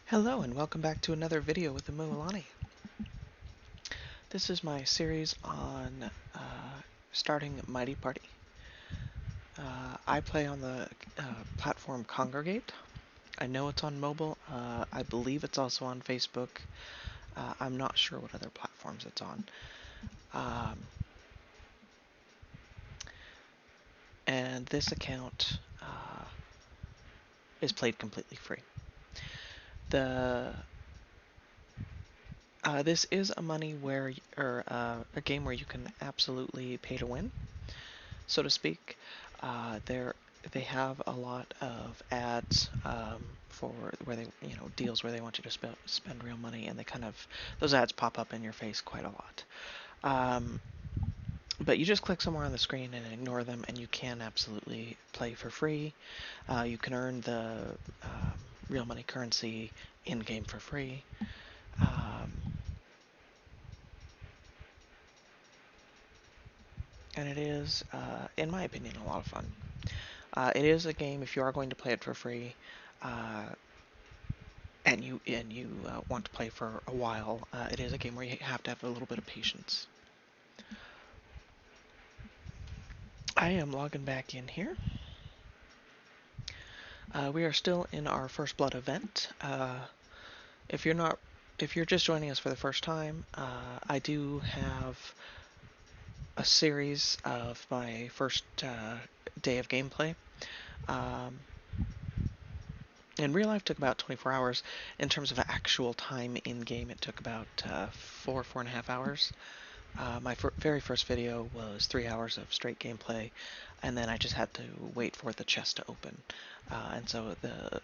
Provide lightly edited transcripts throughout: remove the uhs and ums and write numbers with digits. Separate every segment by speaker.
Speaker 1: Hello and welcome back to another video with Amualani. This is my series on starting Mighty Party. I play on the platform Congregate. I know it's on mobile. I believe it's also on Facebook. I'm not sure what other platforms it's on. And this account is played completely free. This is a a game where you can absolutely pay to win, so to speak. They have a lot of ads for where deals where they want you to spend real money, and those ads pop up in your face quite a lot. But you just click somewhere on the screen and ignore them, and you can absolutely play for free. You can earn the real money currency in game for free. And it is, in my opinion, a lot of fun. It is a game, if you are going to play it for free, and you want to play for a while, it is a game where you have to have a little bit of patience. I am logging back in here. We are still in our First Blood event. If you're just joining us for the first time, I do have a series of my first day of gameplay. In real life, took about 24 hours. In terms of actual time in game, it took about 4.5 hours. My very first video was 3 hours of straight gameplay, and then I just had to wait for the chest to open. And so the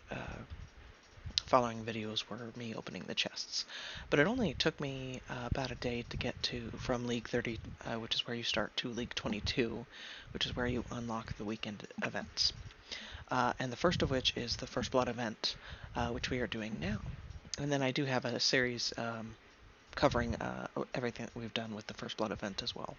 Speaker 1: following videos were me opening the chests. But it only took me about a day to get from League 30, which is where you start, to League 22, which is where you unlock the weekend events. And the first of which is the First Blood event, which we are doing now. And then I do have a series covering everything that we've done with the First Blood event as well.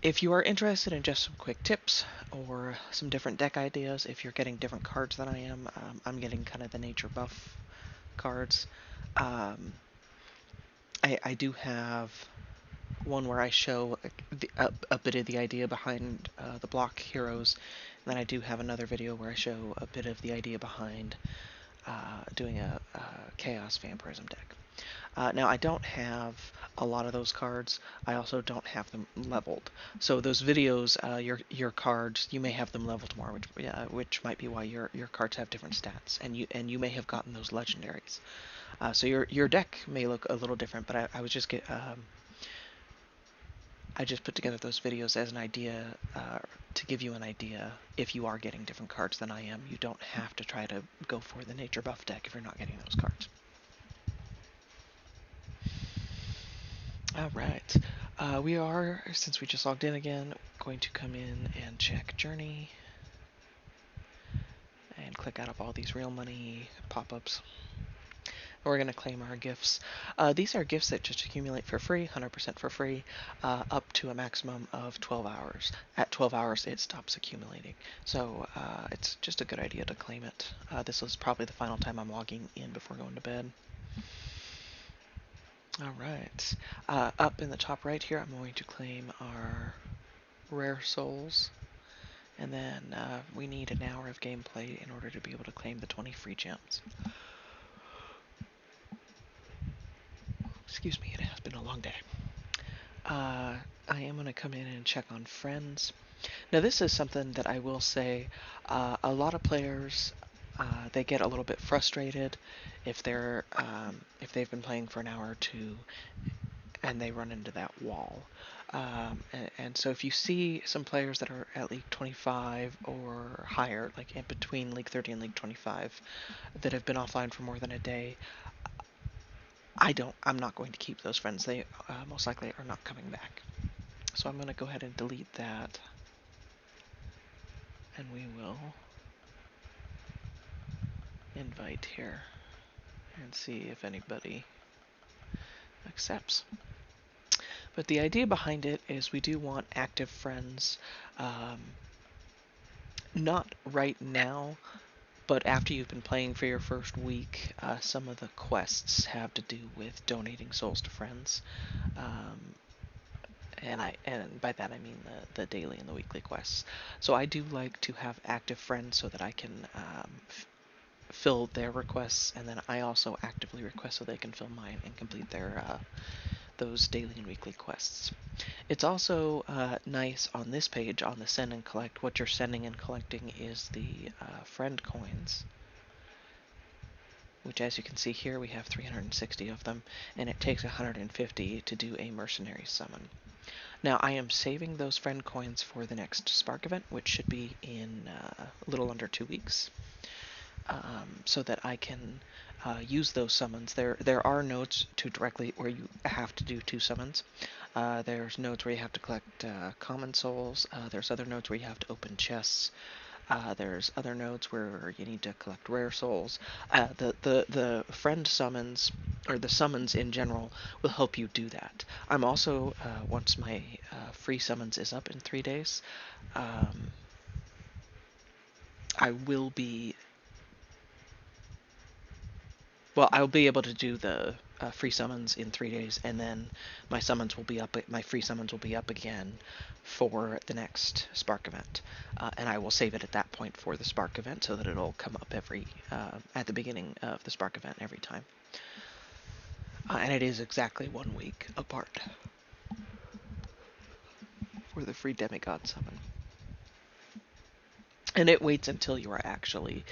Speaker 1: If you are interested in just some quick tips or some different deck ideas, if you're getting different cards than I am, I'm getting kind of the nature buff cards. I do have one where I show a bit of the idea behind the block heroes, and then I do have another video where I show a bit of the idea behind doing a chaos vampirism deck. Now, I don't have a lot of those cards. I also don't have them leveled. So those videos, your cards, you may have them leveled more, which might be why your cards have different stats, and you may have gotten those legendaries. So your deck may look a little different, but I was just I just put together those videos as an idea to give you an idea. If you are getting different cards than I am, you don't have to try to go for the nature buff deck if you're not getting those cards. Alright, we are, since we just logged in again, going to come in and check Journey and click out of all these real money pop-ups. We're going to claim our gifts. These are gifts that just accumulate for free, 100% for free, up to a maximum of 12 hours. At 12 hours, it stops accumulating. So it's just a good idea to claim it. This is probably the final time I'm logging in before going to bed. Alright, up in the top right here, I'm going to claim our rare souls, and then we need an hour of gameplay in order to be able to claim the 20 free gems. Excuse me, it has been a long day. I am going to come in and check on friends. Now this is something that I will say, a lot of players, they get a little bit frustrated if they've been playing for an hour or two and they run into that wall. And so if you see some players that are at League 25 or higher, like in between League 30 and League 25, that have been offline for more than a day, I'm not going to keep those friends. They most likely are not coming back. So I'm going to go ahead and delete that. And we will invite here and see if anybody accepts. But the idea behind it is we do want active friends, not right now, But after you've been playing for your first week, some of the quests have to do with donating souls to friends. Um, and by that I mean the daily and the weekly quests. So I do like to have active friends so that I can fill their requests, and then I also actively request so they can fill mine and complete their those daily and weekly quests. It's also nice on this page on the send and collect. What you're sending and collecting is the friend coins, which, as you can see here, we have 360 of them, and it takes 150 to do a mercenary summon. Now, I am saving those friend coins for the next Spark event, which should be in a little under 2 weeks, so that I can use those summons. There are nodes to directly where you have to do 2 summons. There's nodes where you have to collect common souls. There's other nodes where you have to open chests. There's other nodes where you need to collect rare souls. The friend summons, or the summons in general, will help you do that. I'm also, once my free summons is up in 3 days, I will be, well, I'll be able to do the free summons in 3 days, and then my summons will be up, my free summons will be up again for the next Spark event. And I will save it at that point for the Spark event so that it'll come up every, at the beginning of the Spark event every time. And it is exactly 1 week apart for the free demigod summon. And it waits until you actually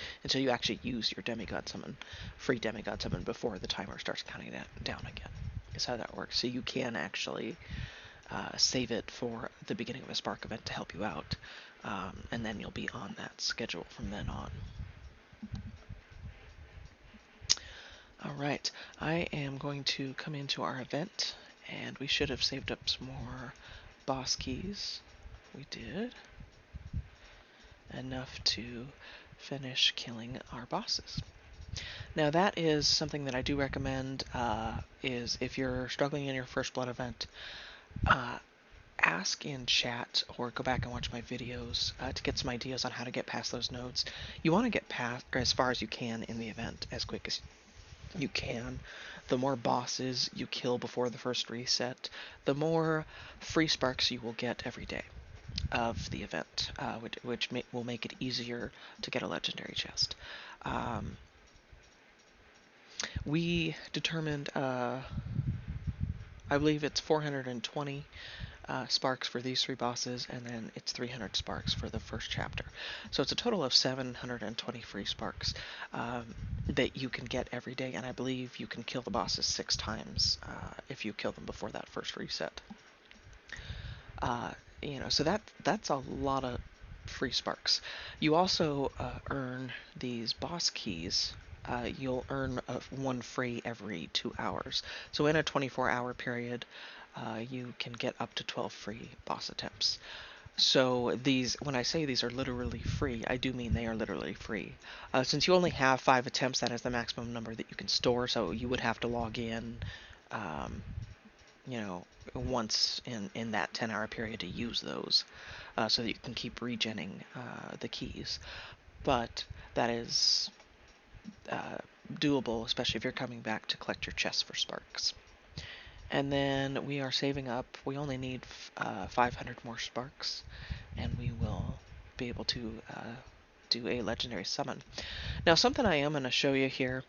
Speaker 1: use your demigod summon, free demigod summon, before the timer starts counting down again. Is how that works. So you can actually save it for the beginning of a Spark event to help you out, and then you'll be on that schedule from then on. Alright, I am going to come into our event, and we should have saved up some more boss keys. We did. Enough to finish killing our bosses. Now that is something that I do recommend, is if you're struggling in your first blood event, ask in chat or go back and watch my videos to get some ideas on how to get past those nodes. You want to get past, or as far as you can in the event, as quick as you can. The more bosses you kill before the first reset, the more free sparks you will get every day of the event, which will make it easier to get a legendary chest. We determined, I believe it's 420 sparks for these 3 bosses, and then it's 300 sparks for the first chapter. So it's a total of 720 free sparks that you can get every day, and I believe you can kill the bosses 6 times if you kill them before that first reset. So that's a lot of free sparks. You also earn these boss keys. You'll earn 1 free every 2 hours. So in a 24-hour period, you can get up to 12 free boss attempts. So these, when I say these are literally free, I do mean they are literally free. Since you only have 5 attempts, that is the maximum number that you can store, so you would have to log in, once in that 10-hour period to use those, so that you can keep regenning the keys. But that is doable, especially if you're coming back to collect your chests for sparks. And then we are saving up. We only need 500 more sparks, and we will be able to do a legendary summon. Now, something I am going to show you here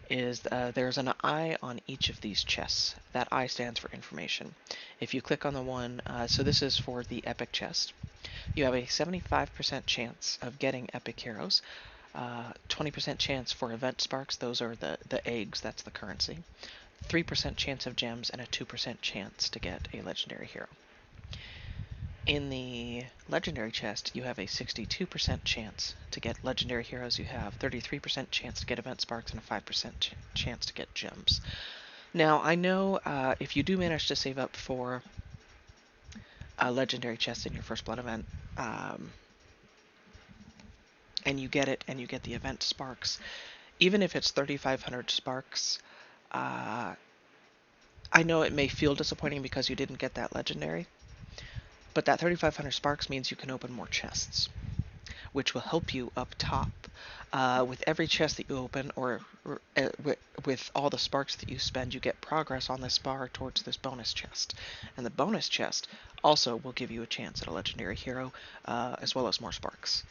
Speaker 1: is there's an eye on each of these chests. That eye stands for information. If you click on the one, so this is for the epic chest, you have a 75% chance of getting epic heroes, 20% chance for event sparks, those are the eggs, that's the currency, 3% chance of gems, and a 2% chance to get a legendary hero. In the legendary chest, you have a 62% chance to get legendary heroes, you have 33% chance to get event sparks, and a 5% chance to get gems. Now, I know if you do manage to save up for a legendary chest in your first blood event, and you get it, and you get the event sparks, even if it's 3,500 sparks, I know it may feel disappointing because you didn't get that legendary, but that 3,500 sparks means you can open more chests. which will help you up top. With every chest that you open, or with all the sparks that you spend, you get progress on this bar towards this bonus chest. And the bonus chest also will give you a chance at a legendary hero, as well as more sparks.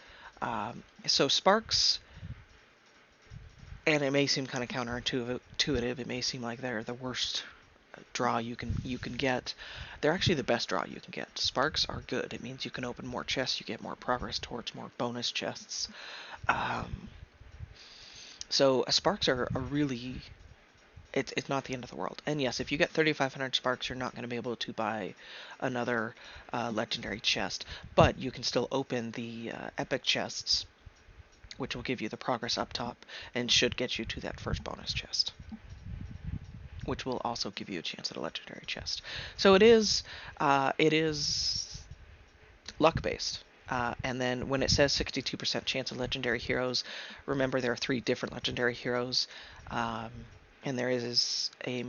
Speaker 1: So sparks, and it may seem kind of counterintuitive. It may seem like they're the worst draw you can get. They're actually the best draw you can get. Sparks are good. It means you can open more chests. You get more progress towards more bonus chests. Um, so sparks are really, it's not the end of the world. And yes, if you get 3,500 sparks, you're not going to be able to buy another legendary chest, but you can still open the epic chests, which will give you the progress up top and should get you to that first bonus chest, which will also give you a chance at a legendary chest. So it is luck based. And then when it says 62% chance of legendary heroes, remember there are 3 different legendary heroes, um, and there is a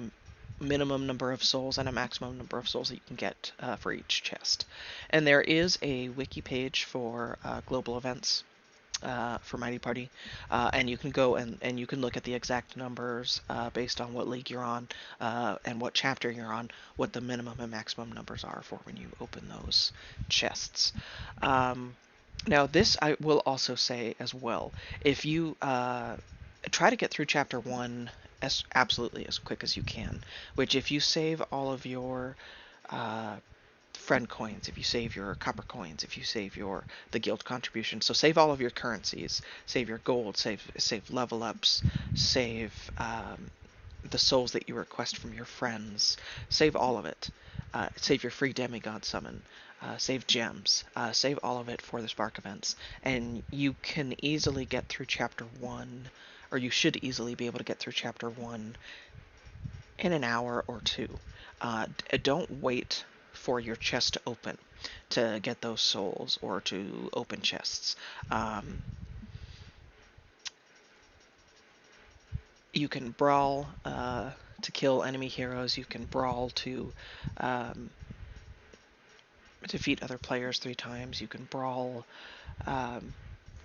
Speaker 1: minimum number of souls and a maximum number of souls that you can get for each chest. And there is a wiki page for global events for Mighty Party, and you can go and you can look at the exact numbers based on what league you're on and what chapter you're on, what the minimum and maximum numbers are for when you open those chests. Now, this I will also say as well, if you try to get through chapter 1 as absolutely as quick as you can, which if you save all of your uh, friend coins, if you save your copper coins, if you save your the guild contribution, so save all of your currencies, save your gold, save level ups, save the souls that you request from your friends, save all of it. Save your free demigod summon, save gems, save all of it for the spark events, and you can easily get through chapter 1, or you should easily be able to get through chapter 1 in an hour or 2. Don't wait for your chest to open to get those souls or to open chests. You can brawl to kill enemy heroes. You can brawl to um, defeat other players 3 times. You can brawl um,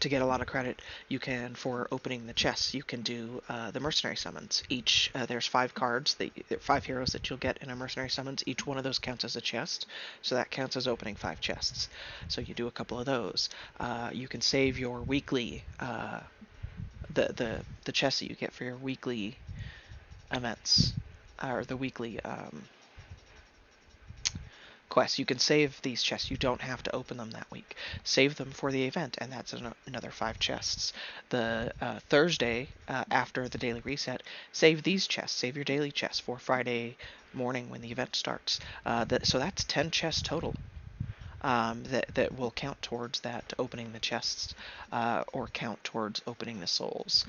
Speaker 1: to get a lot of credit. You can, for opening the chests, you can do the mercenary summons. Each there's 5 cards, 5 heroes that you'll get in a mercenary summons. Each one of those counts as a chest, so that counts as opening 5 chests. So you do a couple of those. You can save your weekly the chests that you get for your weekly events, or the weekly quests. You can save these chests. You don't have to open them that week. Save them for the event, and that's another 5 chests. The Thursday after the daily reset, save these chests. Save your daily chests for Friday morning when the event starts. So that's 10 chests total. That will count towards that opening the chests, or count towards opening the souls.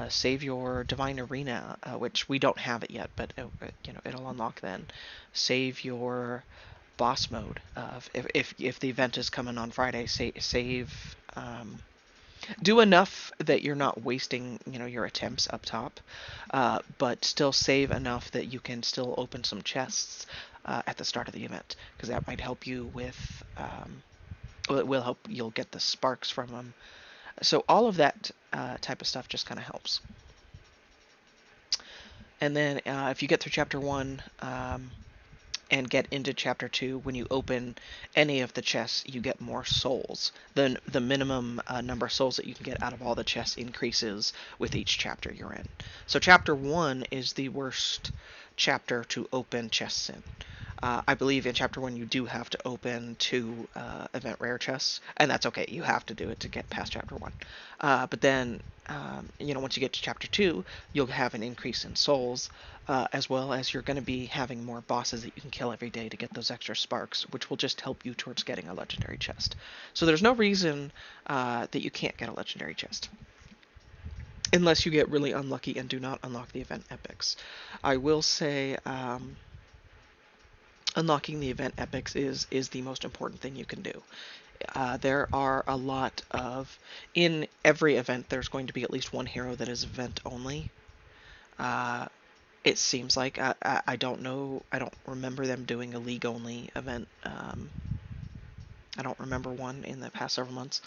Speaker 1: Save your divine arena, which we don't have it yet, but it'll unlock then. Save your boss mode. If the event is coming on Friday, save. Do enough that you're not wasting your attempts up top, but still save enough that you can still open some chests at the start of the event, because that might help you with well, it will help, you'll get the sparks from them. So all of that type of stuff just kind of helps. And then if you get through chapter 1 and get into chapter 2, when you open any of the chests, you get more souls. Then the minimum number of souls that you can get out of all the chests increases with each chapter you're in. So chapter 1 is the worst chapter to open chests in. I believe in chapter 1 you do have to open 2 event rare chests, and that's okay. You have to do it to get past chapter 1. But then, once you get to chapter 2, you'll have an increase in souls, as well as you're going to be having more bosses that you can kill every day to get those extra sparks, which will just help you towards getting a legendary chest. So there's no reason that you can't get a legendary chest, unless you get really unlucky and do not unlock the event epics. I will say unlocking the event epics is the most important thing you can do. There are a lot of, in every event there's going to be at least one hero that is event only. It seems like, I don't know, I don't remember them doing a league only event. I don't remember one in the past several months.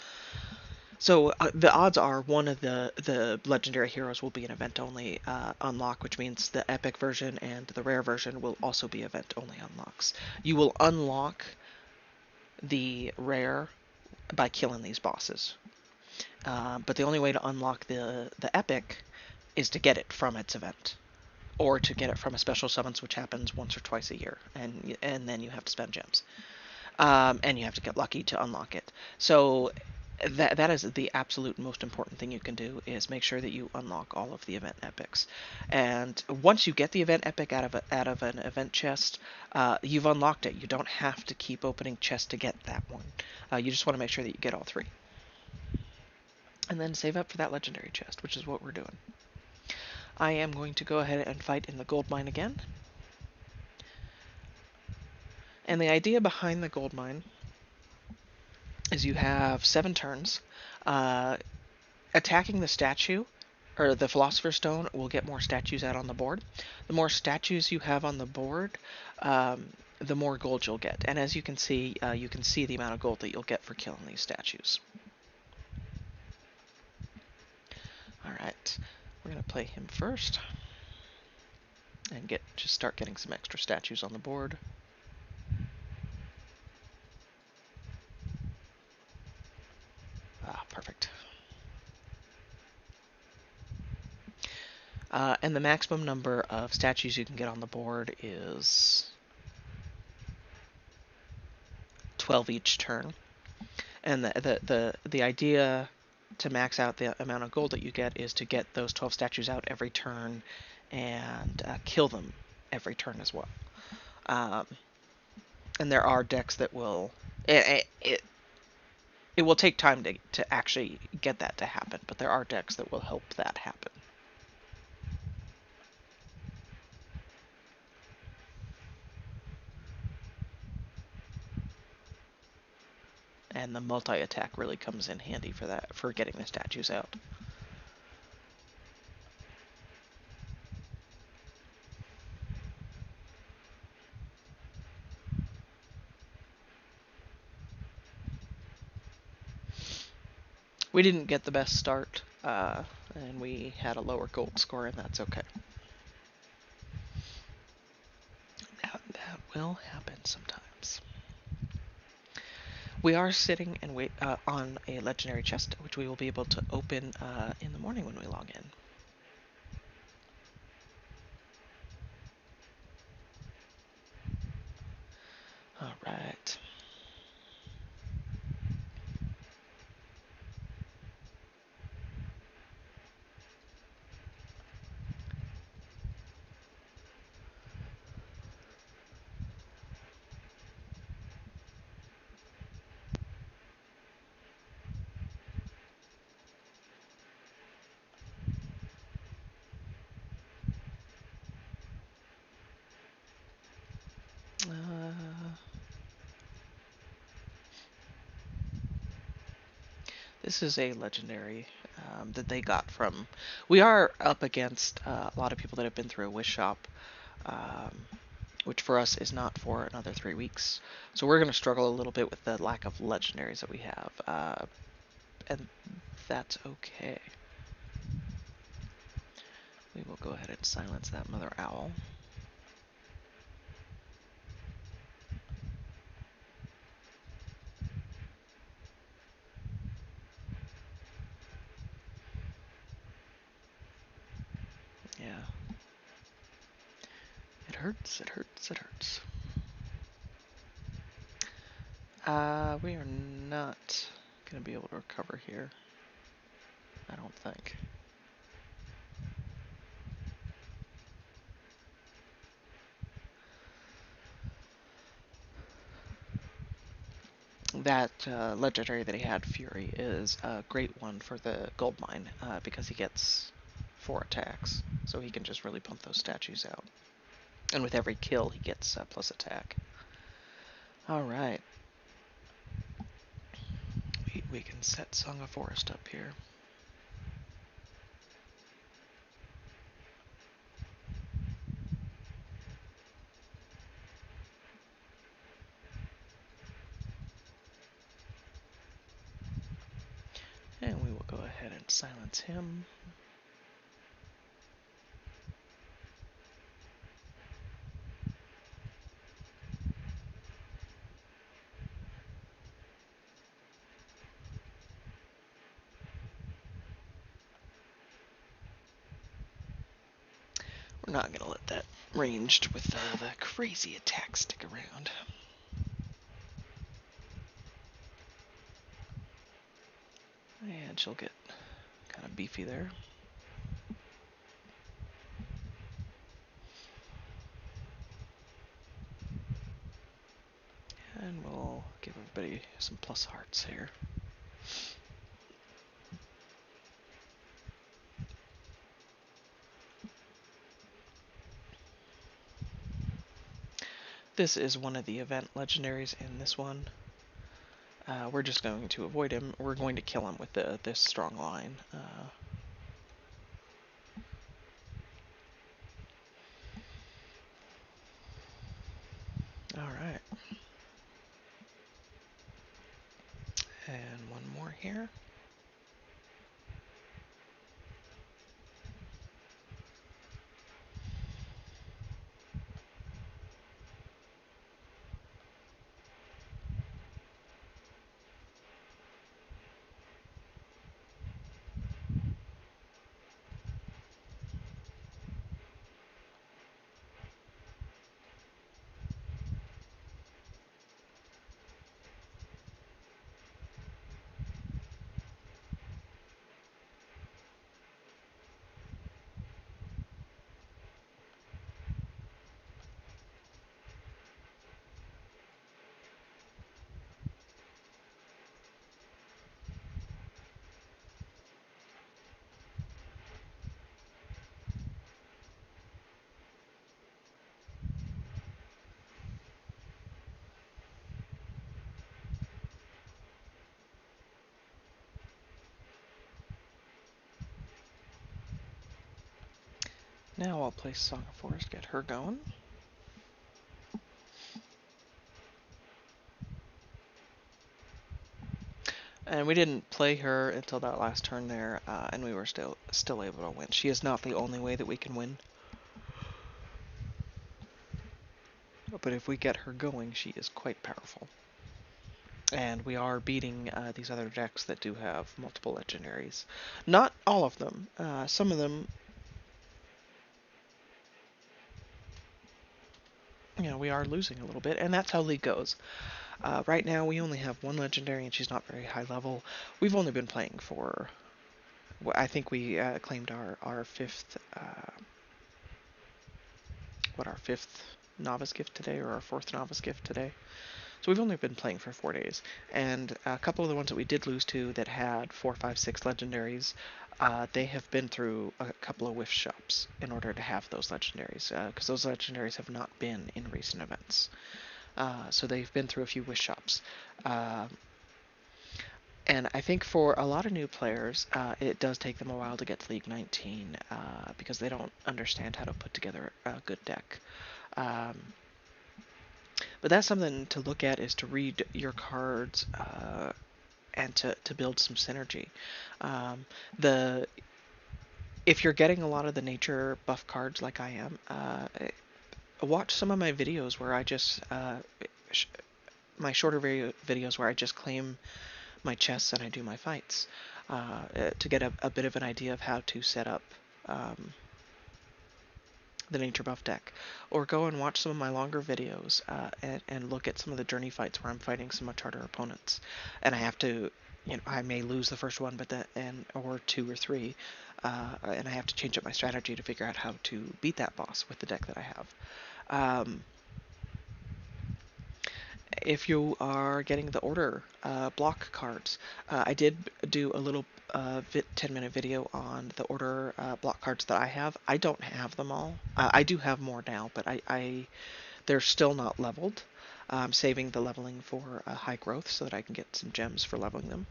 Speaker 1: So the odds are one of the legendary heroes will be an event only unlock, which means the epic version and the rare version will also be event only unlocks. You will unlock the rare by killing these bosses, but the only way to unlock the epic is to get it from its event, or to get it from a special summons, which happens once or twice a year, and then you have to spend gems. And you have to get lucky to unlock it. So that is the absolute most important thing you can do, is make sure that you unlock all of the event epics. And once you get the event epic out of an event chest, you've unlocked it. You don't have to keep opening chests to get that one. You just want to make sure that you get all three. And then save up for that legendary chest, which is what we're doing. I am going to go ahead and fight in the gold mine again. And the idea behind the gold mine is you have 7 turns. Uh, Attacking the statue, or the Philosopher's Stone, will get more statues out on the board. The more statues you have on the board, the more gold you'll get. And as you can see the amount of gold that you'll get for killing these statues. Alright, we're going to play him first. And just start getting some extra statues on the board. Perfect. And the maximum number of statues you can get on the board is 12 each turn. And the idea to max out the amount of gold that you get is to get those 12 statues out every turn and kill them every turn as well. And there are decks that will... It will take time to actually get that to happen, but there are decks that will help that happen. And the multi-attack really comes in handy for that, for getting the statues out. We didn't get the best start, and we had a lower gold score, and that's okay. That will happen sometimes. We are sitting and wait on a legendary chest, which we will be able to open in the morning when we log in. All right. This is a legendary that they got from... We are up against a lot of people that have been through a wish shop, which for us is not for another 3 weeks. So we're going to struggle a little bit with the lack of legendaries that we have, and that's okay. We will go ahead and silence that mother owl. Yeah. It hurts, it hurts, it hurts. We are not going to be able to recover here. I don't think. That legendary that he had, Fury, is a great one for the gold mine, because he gets 4 attacks, so he can just really pump those statues out. And with every kill, he gets plus attack. Alright. We can set Song of Forest up here. And we will go ahead and silence him. We're not going to let that ranged with the crazy attack stick around. And she'll get kind of beefy there. And we'll give everybody some plus hearts here. This is one of the event legendaries in this one. We're just going to avoid him. We're going to kill him with this strong line. Alright. And one more here. Now I'll place Song of Forest, get her going. And we didn't play her until that last turn there, and we were still able to win. She is not the only way that we can win. But if we get her going, she is quite powerful. And we are beating these other decks that do have multiple legendaries. Not all of them. Some of them, we are losing a little bit, and that's how League goes. Right now, we only have one legendary, and she's not very high level. We've only been playing for, I think we claimed our fifth, our fifth novice gift today, or our fourth novice gift today. So we've only been playing for 4 days, and a couple of the ones that we did lose to that had 4, 5, 6 legendaries, they have been through a couple of whiff shops in order to have those legendaries, because those legendaries have not been in recent events. So they've been through a few wish shops. And I think for a lot of new players, it does take them a while to get to League 19 because they don't understand how to put together a good deck. But that's something to look at, is to read your cards and to build some synergy. The If you're getting a lot of the nature buff cards like I am, watch some of my videos where I just my shorter videos where I just claim my chests and I do my fights to get a bit of an idea of how to set up the nature buff deck, or go and watch some of my longer videos and look at some of the journey fights where I'm fighting some much harder opponents, and I have to, I may lose the first one, but or two or three, and I have to change up my strategy to figure out how to beat that boss with the deck that I have. If you are getting the order block cards, I did do a little 10-minute video on the order block cards that I have. I don't have them all. I do have more now, but they're still not leveled. I'm saving the leveling for high growth so that I can get some gems for leveling them.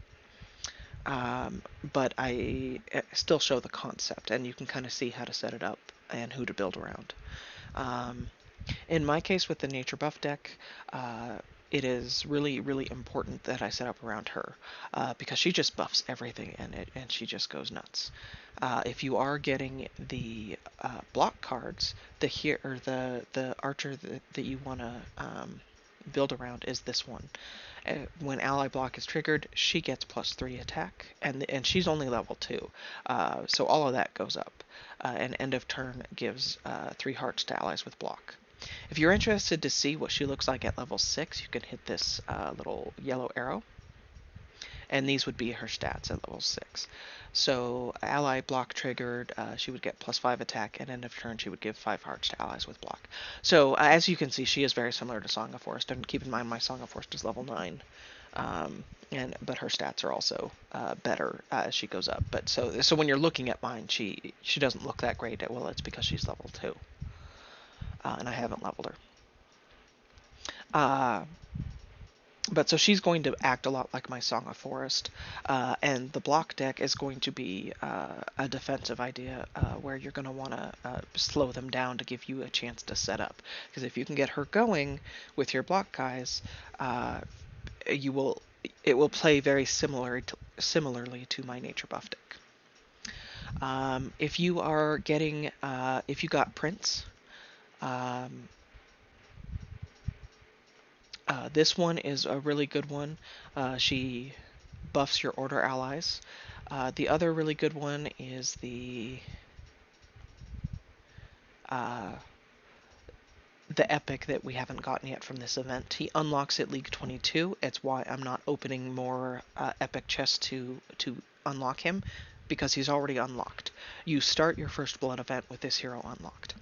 Speaker 1: But I still show the concept, and you can kind of see how to set it up and who to build around. In my case with the nature buff deck, it is really, really important that I set up around her, because she just buffs everything and she just goes nuts. If you are getting the block cards, the archer that you want to build around is this one. When ally block is triggered, she gets +3 attack, and she's only level 2, so all of that goes up. And end of turn gives 3 hearts to allies with block. If you're interested to see what she looks like at level 6, you can hit this little yellow arrow, and these would be her stats at level 6. So ally block triggered, she would get +5 attack, and end of turn she would give 5 hearts to allies with block. So as you can see, she is very similar to Song of Forest, and keep in mind my Song of Forest is level 9. But her stats are also better as she goes up. But so when you're looking at mine, she doesn't look that great. Well, it's because she's level 2, and I haven't leveled her. But so she's going to act a lot like my Song of Forest, and the block deck is going to be a defensive idea where you're going to want to slow them down to give you a chance to set up. Because if you can get her going with your block guys, it will play very similarly to my nature buff deck. If you are getting if you got Prince, this one is a really good one. She buffs your order allies. The other really good one is the epic that we haven't gotten yet from this event. He unlocks at League 22. It's why I'm not opening more epic chests to unlock him, because he's already unlocked. You start your first blood event with this hero unlocked.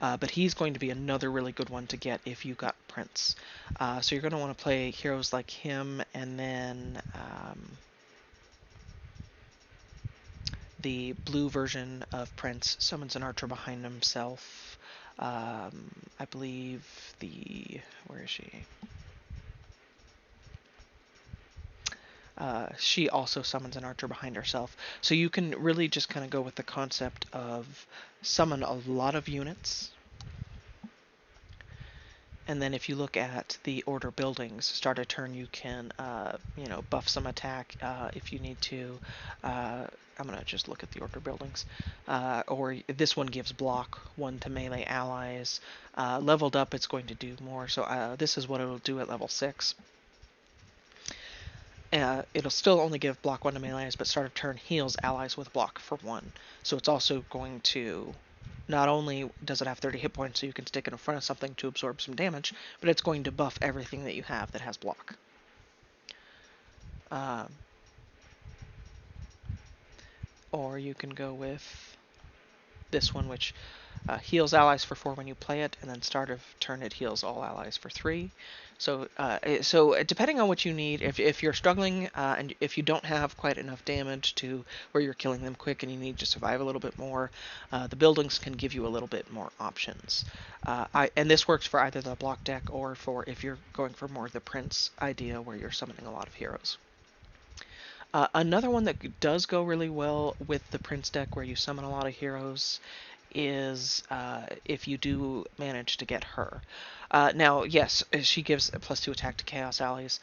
Speaker 1: But he's going to be another really good one to get if you got Prince. So you're going to want to play heroes like him, and then the blue version of Prince summons an archer behind himself. I believe where is she? She also summons an archer behind herself. So you can really just kind of go with the concept of summon a lot of units. And then if you look at the order buildings, start a turn, you can, buff some attack if you need to. I'm going to just look at the order buildings. Or this one gives block, 1 to melee allies. Leveled up, it's going to do more. So this is what it'll do at level 6. It'll still only give block 1 to melees, but start of turn heals allies with block for 1. So it's also going to... Not only does it have 30 hit points so you can stick it in front of something to absorb some damage, but it's going to buff everything that you have that has block. Or you can go with this one, which heals allies for 4 when you play it, and then start of turn it heals all allies for 3. So depending on what you need, if you're struggling and if you don't have quite enough damage to where you're killing them quick and you need to survive a little bit more, the buildings can give you a little bit more options. And this works for either the block deck or for if you're going for more of the Prince idea where you're summoning a lot of heroes. Another one that does go really well with the Prince deck where you summon a lot of heroes is if you do manage to get her. Now, yes, she gives a +2 attack to Chaos allies.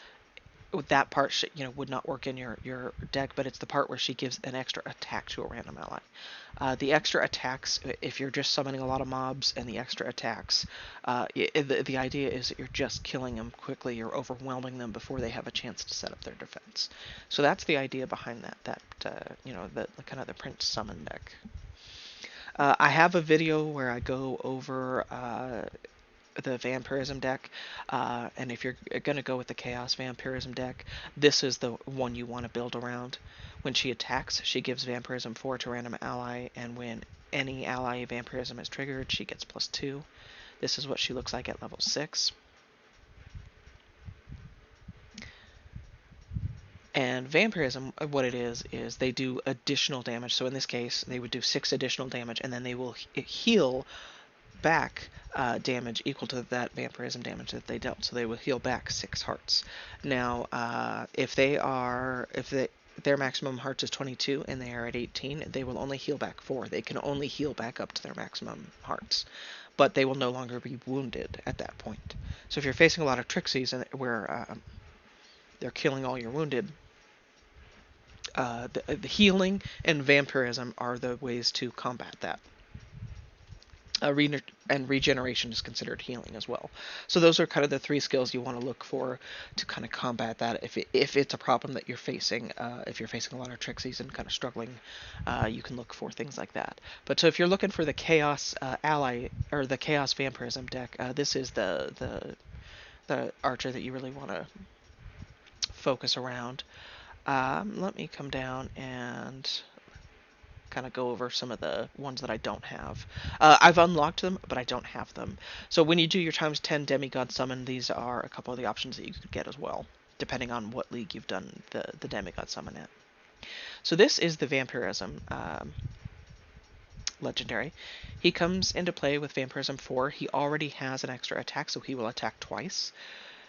Speaker 1: That part would not work in your deck, but it's the part where she gives an extra attack to a random ally. The extra attacks, if you're just summoning a lot of mobs, and the extra attacks, the idea is that you're just killing them quickly, you're overwhelming them before they have a chance to set up their defense. So that's the idea behind that the kind of the Prince summon deck. I have a video where I go over the vampirism deck, and if you're going to go with the chaos vampirism deck, this is the one you want to build around. When she attacks, she gives vampirism 4 to random ally, and when any ally vampirism is triggered, she gets +2. This is what she looks like at level 6. And vampirism, what it is they do additional damage. So in this case, they would do 6 additional damage, and then they will heal back damage equal to that vampirism damage that they dealt. So they will heal back 6 hearts. Now, if their maximum hearts is 22 and they are at 18, they will only heal back 4. They can only heal back up to their maximum hearts, but they will no longer be wounded at that point. So if you're facing a lot of Trixies and where they're killing all your wounded, the healing and vampirism are the ways to combat that. And regeneration is considered healing as well. So those are kind of the 3 skills you want to look for to kind of combat that. If it's a problem that you're facing, if you're facing a lot of Trixies and kind of struggling, you can look for things like that. But so if you're looking for the Chaos ally or the Chaos Vampirism deck, this is the archer that you really want to focus around. Let me come down and kind of go over some of the ones that I don't have. I've unlocked them, but I don't have them. So when you do your times 10 demigod summon, these are a couple of the options that you could get as well, depending on what league you've done the demigod summon in. So this is the Vampirism legendary. He comes into play with Vampirism 4. He already has an extra attack, so he will attack twice.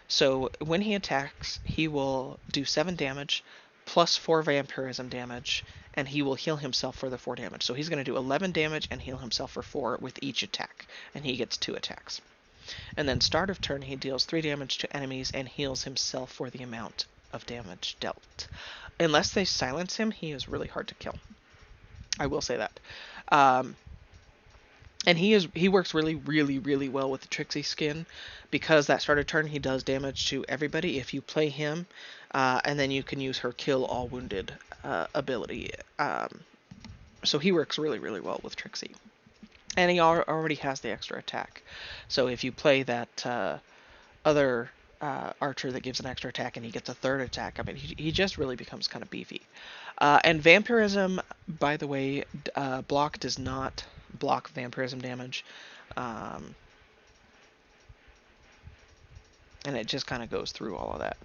Speaker 1: So when he attacks, he will do 7 damage, plus 4 vampirism damage, and he will heal himself for the 4 damage. So he's going to do 11 damage and heal himself for 4 with each attack, and he gets 2 attacks. And then start of turn, he deals 3 damage to enemies and heals himself for the amount of damage dealt. Unless they silence him, he is really hard to kill. I will say that. And he works really well with the Trixie skin, because that start of turn he does damage to everybody if you play him, and then you can use her kill all wounded ability. So he works really well with Trixie, and he already has the extra attack. So if you play that other archer that gives an extra attack and he gets a 3rd attack, I mean he just really becomes kind of beefy. And vampirism, by the way, block does not block vampirism damage, and it just kind of goes through all of that.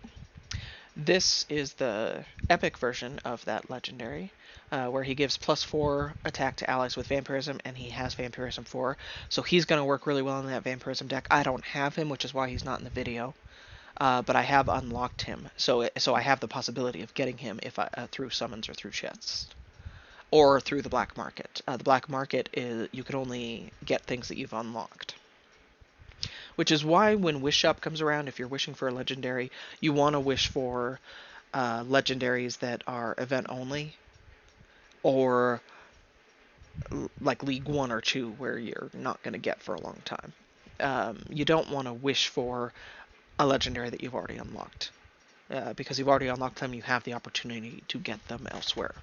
Speaker 1: This is the epic version of that legendary, where he gives plus 4 attack to allies with vampirism, and he has vampirism 4, so he's going to work really well in that vampirism deck. I don't have him, which is why he's not in the video, but I have unlocked him, so I have the possibility of getting him if through summons or through chests, or through the black market. The black market is you can only get things that you've unlocked. Which is why when Wish Shop comes around, if you're wishing for a legendary, you want to wish for legendaries that are event only, or like League 1 or 2, where you're not going to get for a long time. You don't want to wish for a legendary that you've already unlocked. Because you've already unlocked them, you have the opportunity to get them elsewhere.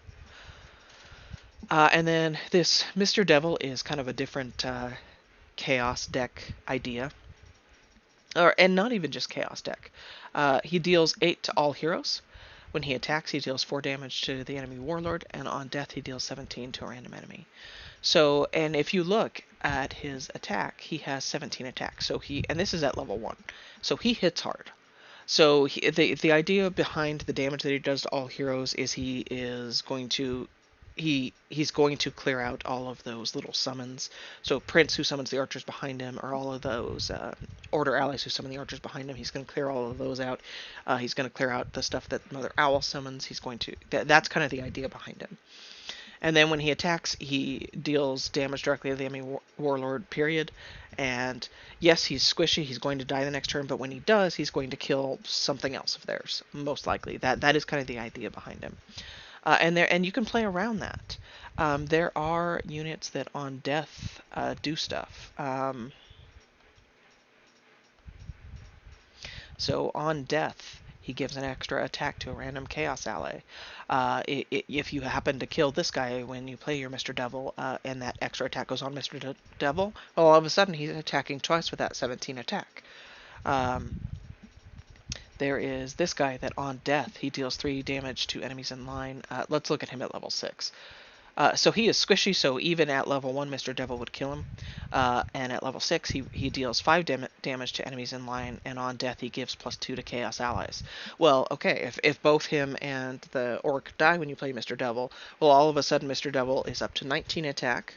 Speaker 1: And then this Mr. Devil is kind of a different chaos deck idea. And not even just chaos deck. He deals 8 to all heroes. When he attacks, he deals 4 damage to the enemy warlord, and on death, he deals 17 to a random enemy. So, and if you look at his attack, he has 17 attacks. So and this is at level 1. So he hits hard. So the idea behind the damage that he does to all heroes is he's going to clear out all of those little summons. So Prince, who summons the archers behind him, or all of those Order allies who summon the archers behind him, he's going to clear all of those out. He's going to clear out the stuff that Mother Owl summons. That's kind of the idea behind him. And then when he attacks, he deals damage directly to the enemy warlord, period. And yes, he's squishy, he's going to die the next turn, but when he does, he's going to kill something else of theirs, most likely. That is kind of the idea behind him. And you can play around that. There are units that on death do stuff. So on death, he gives an extra attack to a random chaos ally. If you happen to kill this guy when you play your Mr. Devil, and that extra attack goes on Mr. Devil, well, all of a sudden he's attacking twice with that 17 attack. There is this guy that on death, he deals 3 damage to enemies in line. Let's look at him at level 6. So he is squishy, so even at level 1, Mr. Devil would kill him. And at level 6, he deals 5 damage to enemies in line, and on death he gives plus 2 to Chaos Allies. Well, okay, if both him and the Orc die when you play Mr. Devil, well, all of a sudden Mr. Devil is up to 19 attack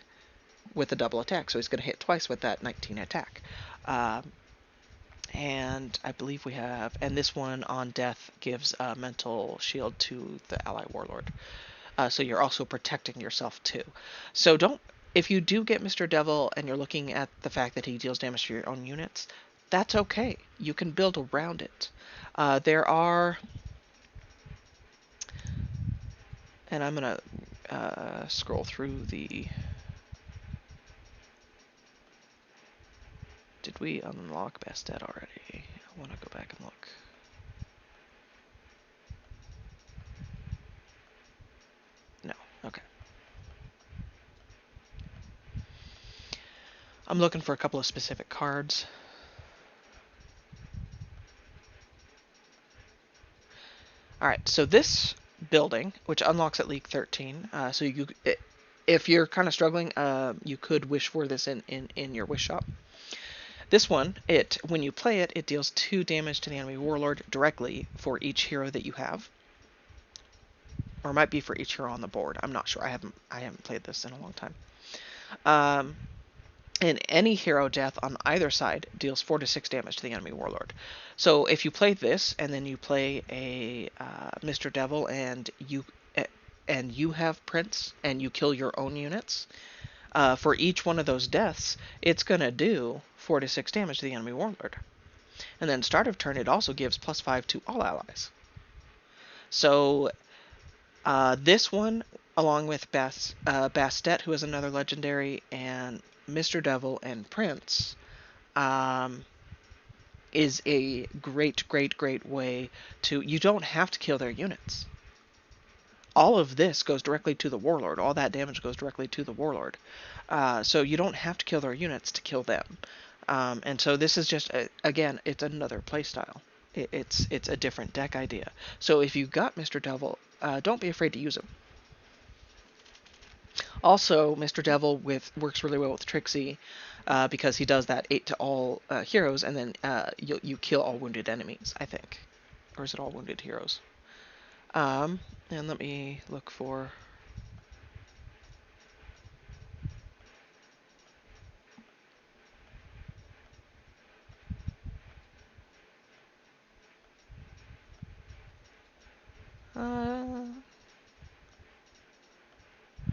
Speaker 1: with a double attack, so he's going to hit twice with that 19 attack. And I believe we have, and this one on death gives a mental shield to the ally warlord. So you're also protecting yourself too. So don't, if you do get Mr. Devil and you're looking at the fact that he deals damage to your own units, that's okay. You can build around it. There are, and I'm gonna scroll through the. Did we unlock Bastet already? I want to go back and look. No. Okay. I'm looking for a couple of specific cards. Alright, so this building, which unlocks at League 13, so if you're kind of struggling, you could wish for this in your wish shop. This one, when you play it, it deals 2 damage to the enemy warlord directly for each hero that you have. Or it might be for each hero on the board. I'm not sure. I haven't played this in a long time. And any hero death on either side deals 4 to 6 damage to the enemy warlord. So if you play this and then you play a Mr. Devil and you have Prince and you kill your own units, for each one of those deaths, it's gonna do 4 to 6 damage to the enemy warlord. And then start of turn, it also gives +5 to all allies. So this one, along with Bastet, who is another legendary, and Mr. Devil and Prince, is a great, great, great way to... You don't have to kill their units. All of this goes directly to the warlord. All that damage goes directly to the warlord. So you don't have to kill their units to kill them. And so this is just, again, it's another playstyle. It's a different deck idea. So if you've got Mr. Devil, don't be afraid to use him. Also, Mr. Devil works really well with Trixie because he does that 8 to all heroes, and then you kill all wounded enemies, I think. Or is it all wounded heroes? And let me look for...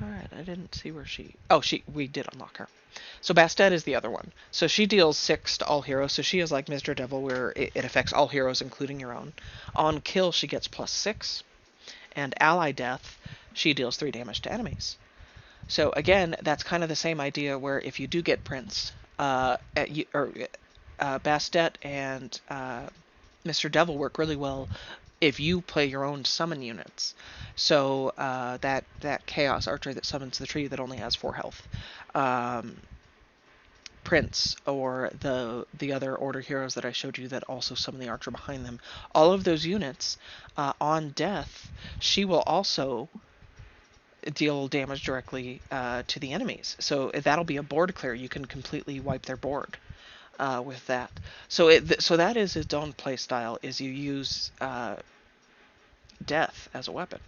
Speaker 1: Alright, I didn't see where she... Oh, we did unlock her. So Bastet is the other one. So she deals 6 to all heroes, so she is like Mr. Devil, where it affects all heroes, including your own. On kill, she gets +6, and ally death, she deals 3 damage to enemies. So again, that's kind of the same idea where if you do get Prince, Bastet and Mr. Devil work really well if you play your own summon units. So that Chaos Archer that summons the tree that only has 4 health. Prince or the other Order heroes that I showed you that also summon the Archer behind them. All of those units, on death, she will also deal damage directly to the enemies. So that'll be a board clear. You can completely wipe their board with that. So that is its own play style, is you use death as a weapon.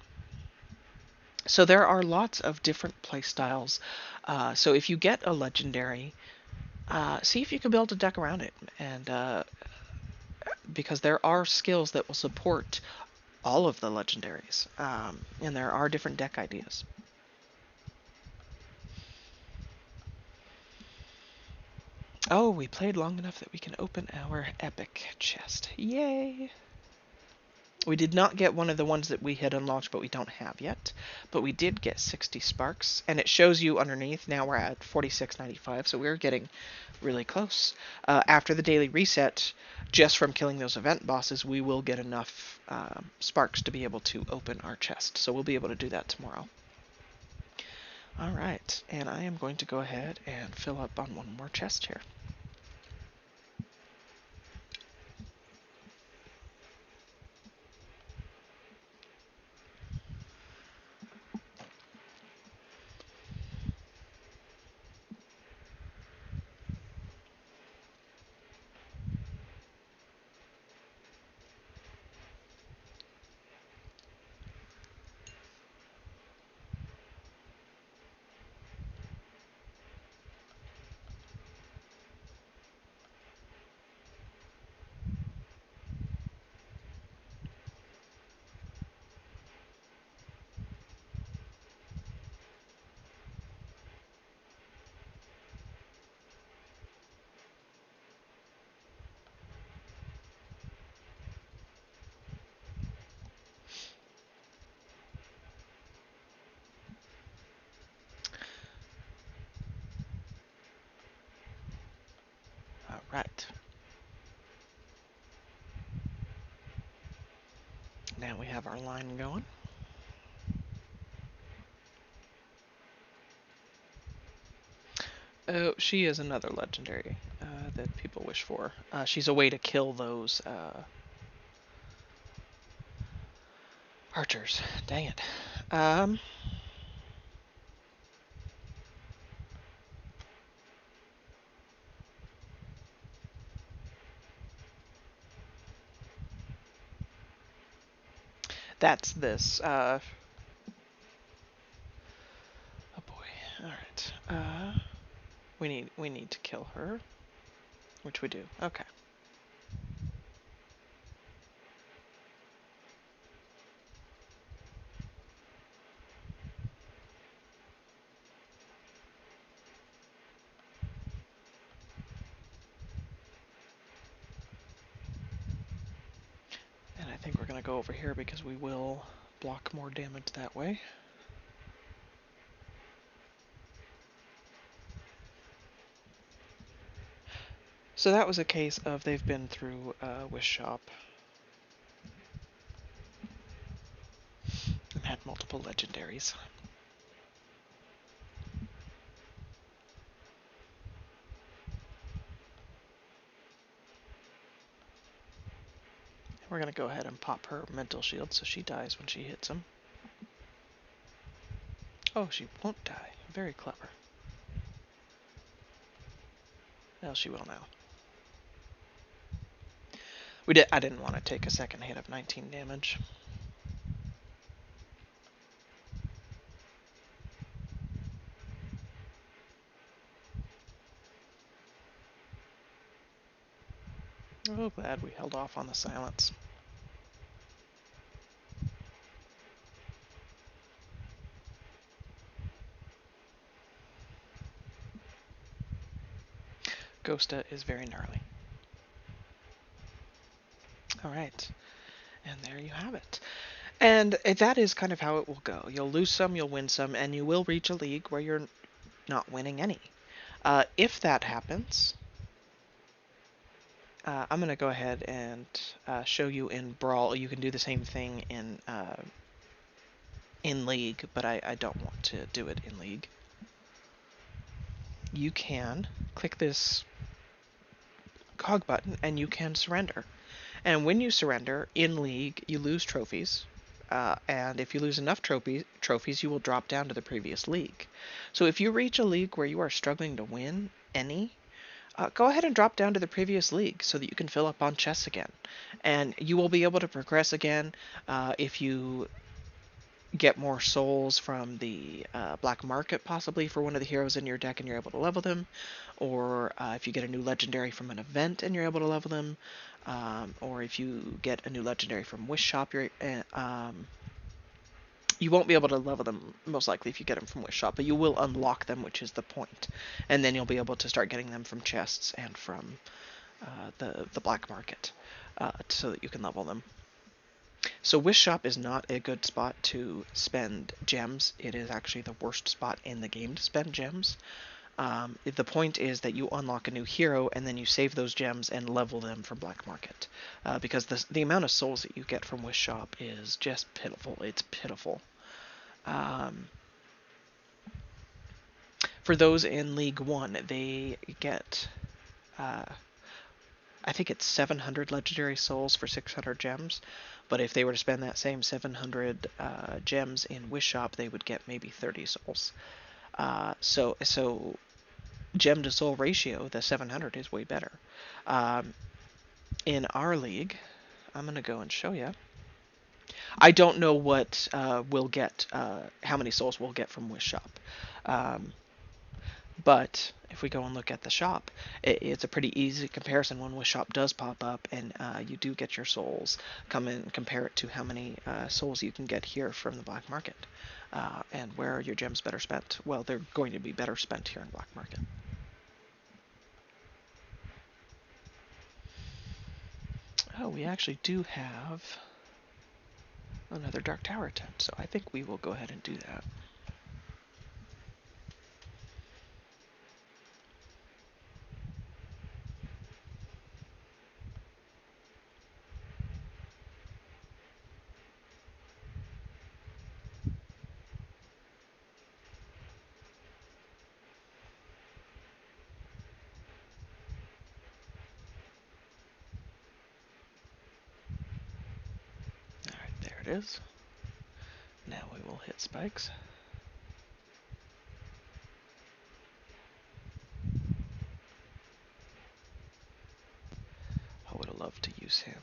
Speaker 1: So there are lots of different play styles. So if you get a legendary, see if you can build a deck around it. And because there are skills that will support all of the legendaries. And there are different deck ideas. Oh, we played long enough that we can open our epic chest. Yay! We did not get one of the ones that we had unlocked, but we don't have yet. But we did get 60 sparks, and it shows you underneath. Now we're at 46.95, so we're getting really close. After the daily reset, just from killing those event bosses, we will get enough sparks to be able to open our chest. So we'll be able to do that tomorrow. Alright, and I am going to go ahead and fill up on one more chest here. Right. Now we have our line going. Oh, she is another legendary that people wish for. She's a way to kill those archers. Dang it. Um, that's this. Oh boy. All right. We need to kill her, which we do. Okay. And I think we're gonna go over here because we will block more damage that way. So that was a case of they've been through Wish Shop and had multiple legendaries. We're gonna go ahead and pop her mental shield so she dies when she hits him. Oh, she won't die. Very clever. Well, she will now. I didn't want to take a second hit of 19 damage. Oh, glad we held off on the silence. Ghosta is very gnarly. Alright, and there you have it. And that is kind of how it will go. You'll lose some, you'll win some, and you will reach a league where you're not winning any. If that happens, I'm going to go ahead and show you in Brawl. You can do the same thing in League, but I don't want to do it in League. You can click this cog button and you can surrender. And when you surrender in League, you lose trophies. And if you lose enough trophies, you will drop down to the previous league. So if you reach a league where you are struggling to win any, go ahead and drop down to the previous league so that you can fill up on chests again. And you will be able to progress again if you get more souls from the black market, possibly for one of the heroes in your deck and you're able to level them, or if you get a new legendary from an event and you're able to level them, or if you get a new legendary from Wish Shop, you won't be able to level them most likely if you get them from Wish Shop, but you will unlock them, which is the point, and then you'll be able to start getting them from chests and from the black market, so that you can level them. So Wish Shop is not a good spot to spend gems. It is actually the worst spot in the game to spend gems. The point is that you unlock a new hero and then you save those gems and level them from Black Market. Because the amount of souls that you get from Wish Shop is just pitiful. It's pitiful. For those in League 1, they get... I think it's 700 legendary souls for 600 gems, but if they were to spend that same 700 gems in Wish Shop, they would get maybe 30 souls. So gem to soul ratio, the 700 is way better. In our league, I'm gonna go and show you. I don't know what we'll get, how many souls we'll get from Wish Shop. But if we go and look at the shop, it's a pretty easy comparison when Wish Shop does pop up and you do get your souls. Come in and compare it to how many souls you can get here from the black market. And where are your gems better spent? Well, they're going to be better spent here in black market. Oh, we actually do have another Dark Tower attempt, so I think we will go ahead and do that. it is. Now we will hit spikes. I would have loved to use him.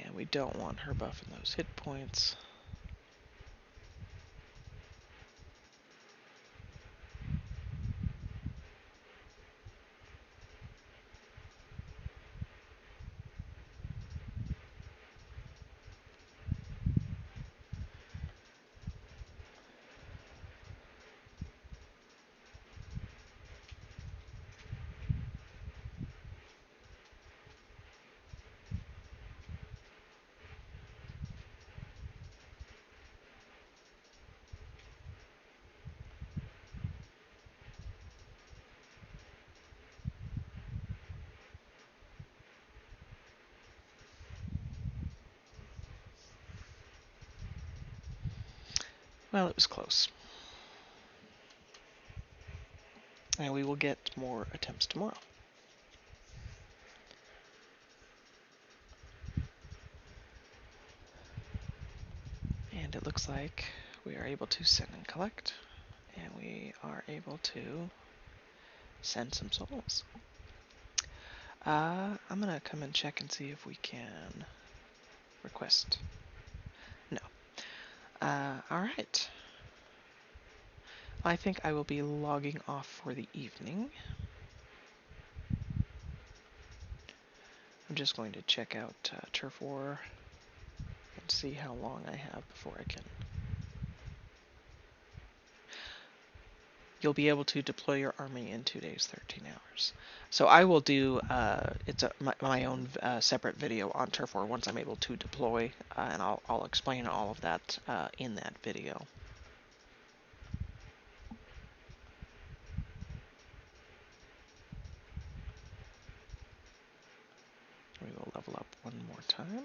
Speaker 1: And we don't want her buffing those hit points. Well, it was close. And we will get more attempts tomorrow. And it looks like we are able to send and collect. And we are able to send some souls. I'm going to come and check and see if we can request. No. Alright. I think I will be logging off for the evening. I'm just going to check out Turf War and see how long I have before I can. You'll be able to deploy your army in 2 days, 13 hours. So I will do my own separate video on Turf War once I'm able to deploy, and I'll explain all of that in that video. We will level up one more time.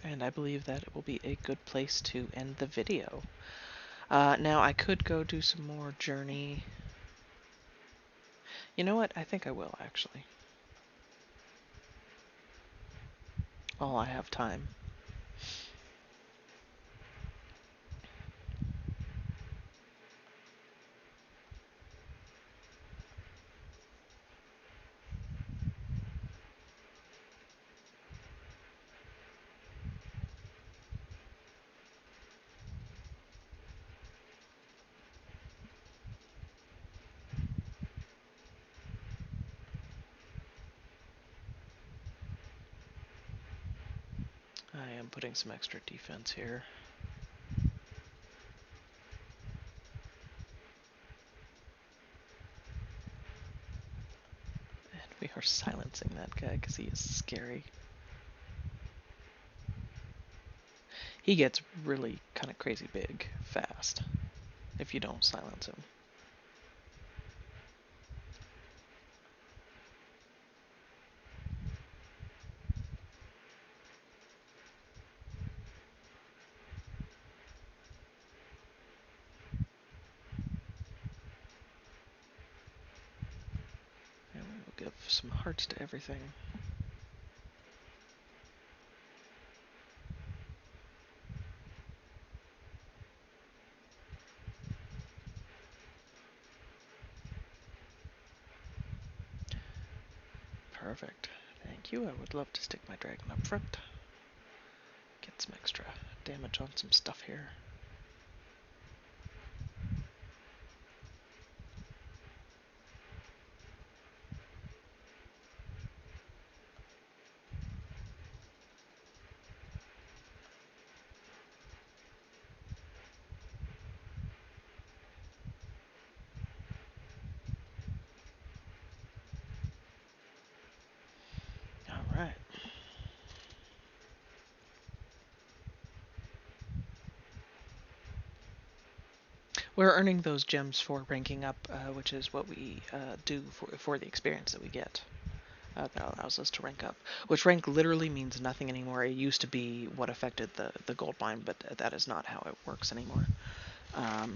Speaker 1: And I believe that it will be a good place to end the video. Now I could go do some more journey. You know what? I think I will, actually. While I have time. I am putting some extra defense here. And we are silencing that guy because he is scary. He gets really kind of crazy big fast if you don't silence him. And we will give some hearts to everything. Perfect. Thank you. I would love to stick my dragon up front. Get some extra damage on some stuff here. We're earning those gems for ranking up, which is what we do for the experience that we get. That allows us to rank up, which rank literally means nothing anymore. It used to be what affected the gold mine, but that is not how it works anymore. All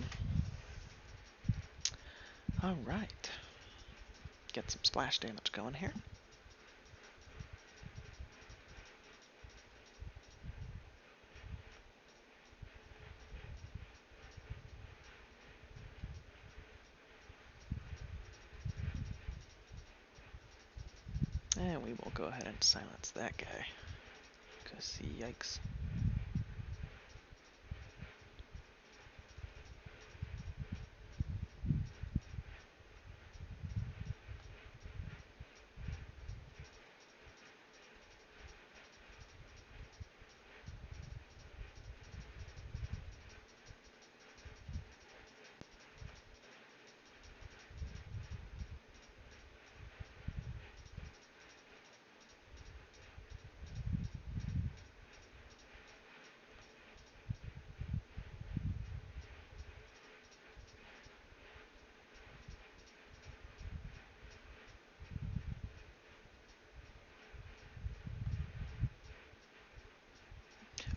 Speaker 1: right, get some splash damage going here. And we will go ahead and silence that guy. Because, yikes.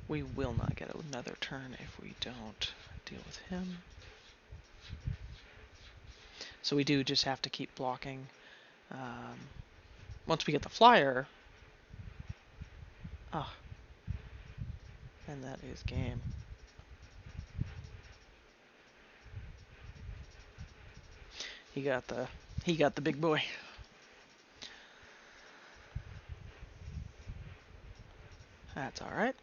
Speaker 1: We will not get another turn if we don't deal with him. So we do just have to keep blocking. Once we get the flyer... Ah. And that is game. He got the big boy. That's alright.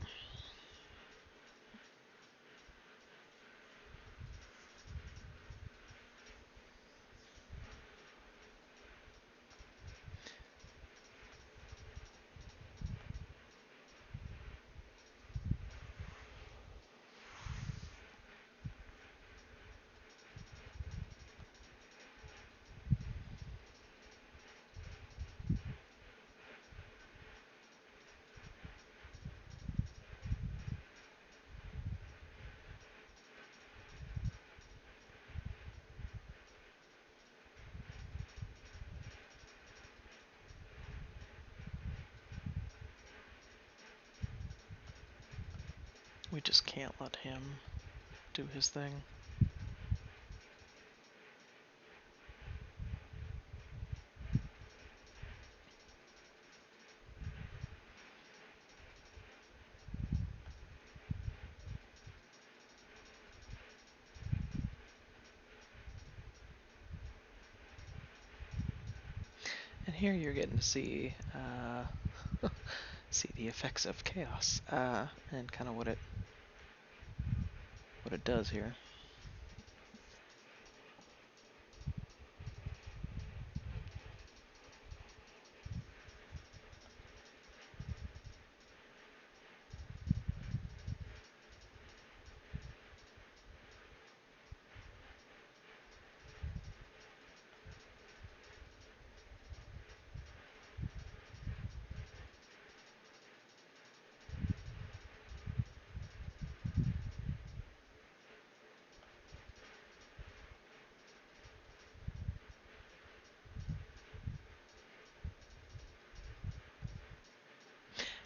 Speaker 1: We just can't let him do his thing. And here you're getting to see see the effects of chaos and kind of what it does here.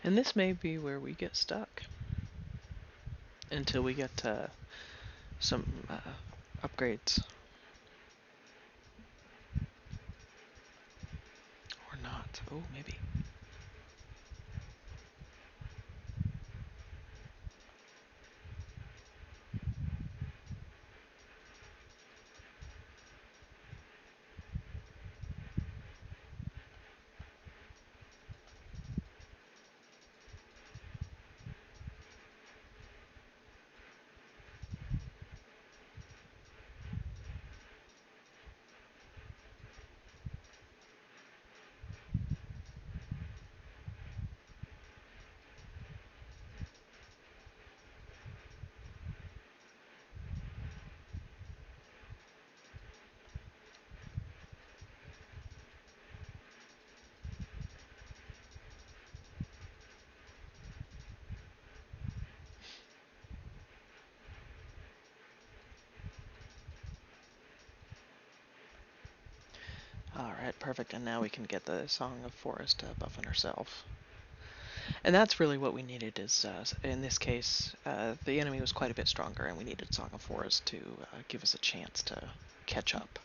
Speaker 1: And this may be where we get stuck until we get some upgrades. Or not. Oh, maybe. Alright, perfect. And now we can get the Song of Forest buffing herself. And that's really what we needed is, in this case, the enemy was quite a bit stronger, and we needed Song of Forest to give us a chance to catch up.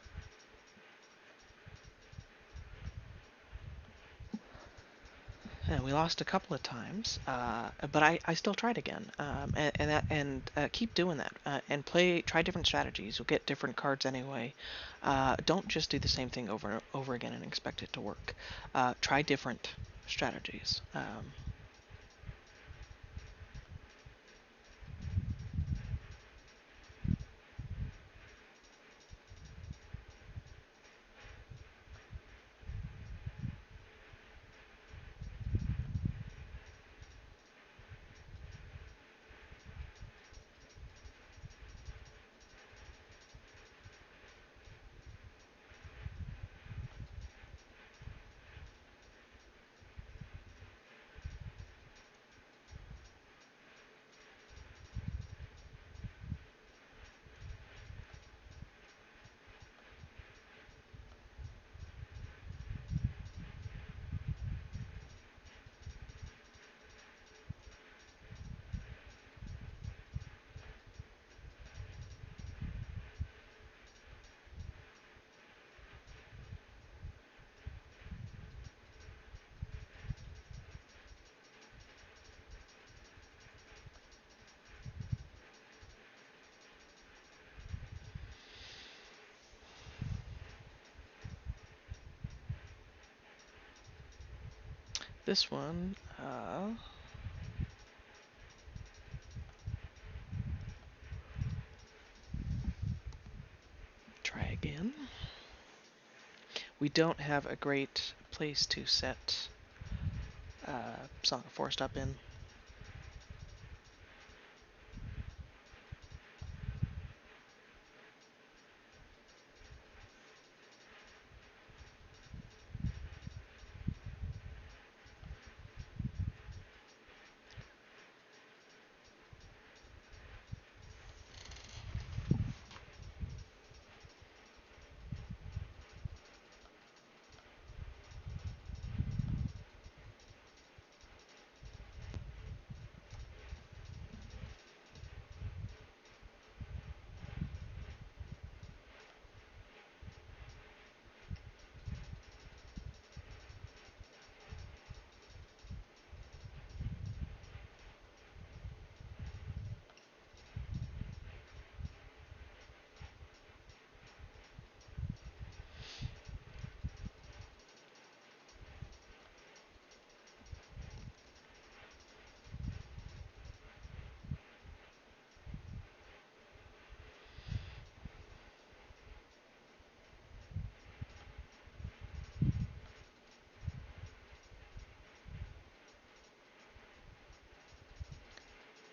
Speaker 1: And we lost a couple of times, but I still tried again, and keep doing that, and try different strategies. You'll get different cards anyway. Don't just do the same thing over and over again and expect it to work. Try different strategies. This one, try again. We don't have a great place to set Song of Forest up in.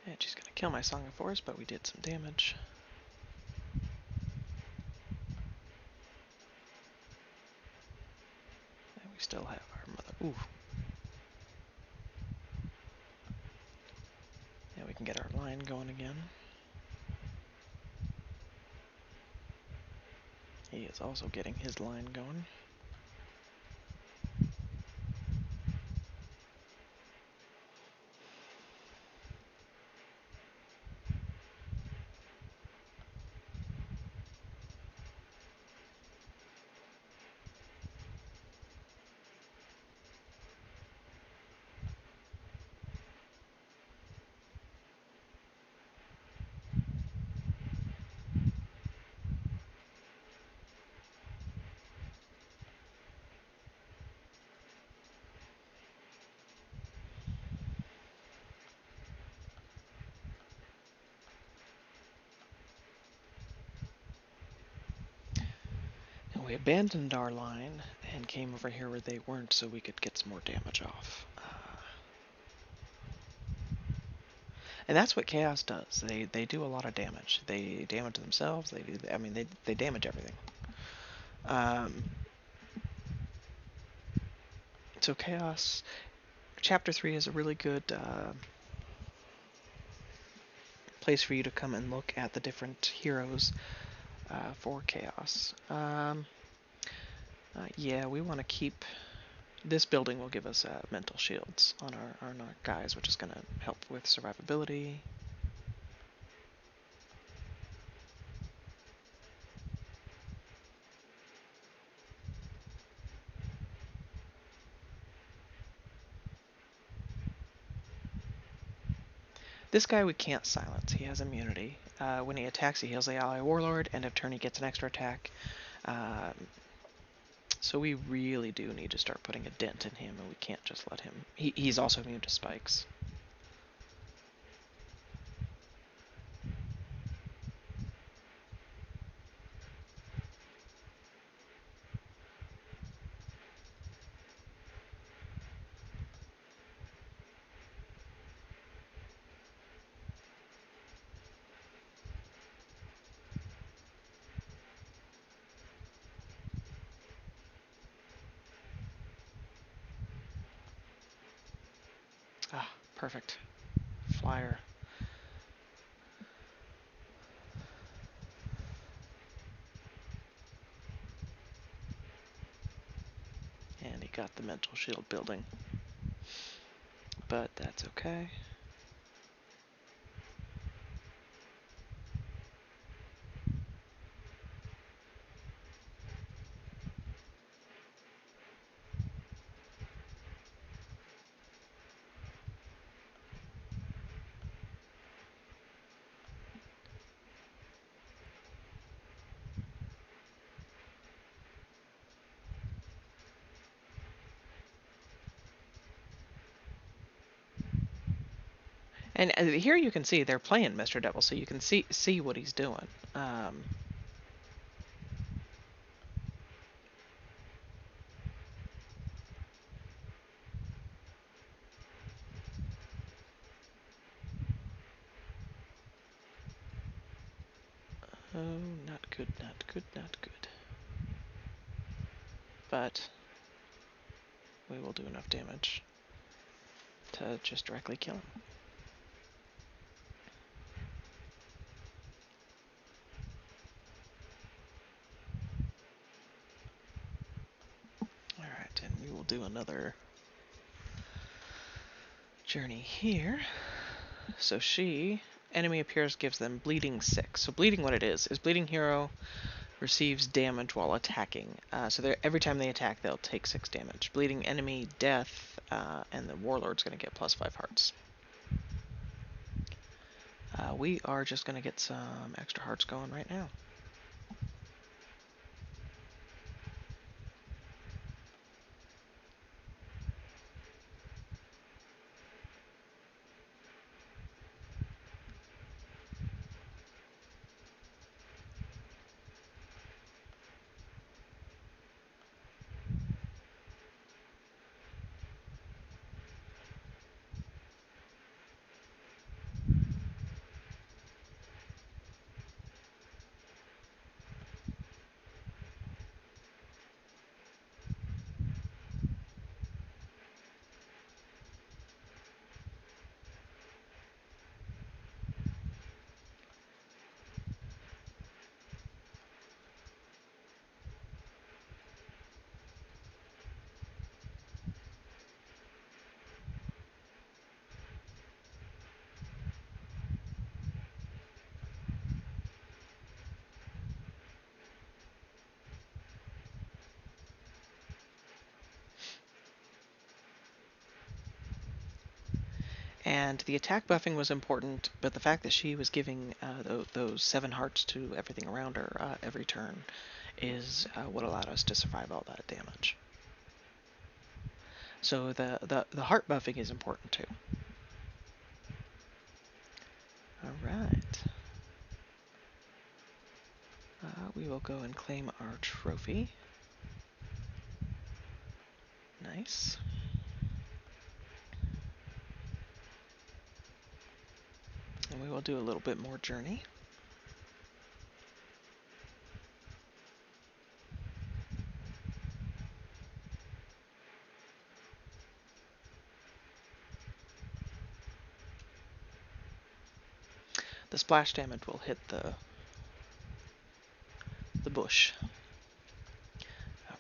Speaker 1: And she's gonna kill my Song of Forest, but we did some damage. And we still have our mother. Ooh. Yeah, we can get our line going again. He is also getting his line going. And we abandoned our line and came over here where they weren't so we could get some more damage off. And that's what Chaos does. They do a lot of damage. They damage themselves. They do. I mean, they damage everything. Um, so Chaos Chapter 3 is a really good place for you to come and look at the different heroes for Chaos. Yeah, we want to keep... This building will give us mental shields on our guys, which is going to help with survivability. This guy we can't silence. He has immunity. When he attacks, he heals the ally warlord. End of turn, he gets an extra attack. So we really do need to start putting a dent in him, and we can't just let him... He's also immune to spikes. Ah, perfect. Flyer. And he got the mental shield building. But that's okay. And here you can see they're playing Mr. Devil, so you can see what he's doing. Oh, not good, not good, not good. But we will do enough damage to just directly kill him. Alright, and we will do another journey here. So enemy appears, gives them bleeding 6. So bleeding, what it is bleeding hero receives damage while attacking. So every time they attack, they'll take 6 damage. Bleeding enemy, death, and the warlord's going to get +5 hearts. We are just going to get some extra hearts going right now. And the attack buffing was important, but the fact that she was giving those 7 hearts to everything around her every turn is what allowed us to survive all that damage. So the heart buffing is important too. Alright. We will go and claim our trophy. Nice. And we will do a little bit more journey. The splash damage will hit the bush.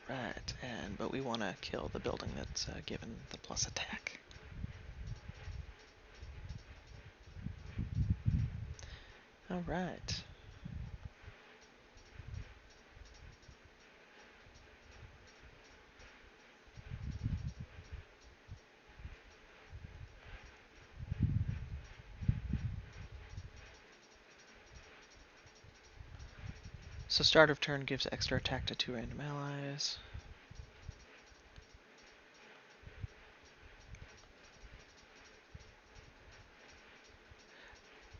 Speaker 1: Alright, but we want to kill the building that's given the plus attack. Alright. So start of turn gives extra attack to 2 random allies.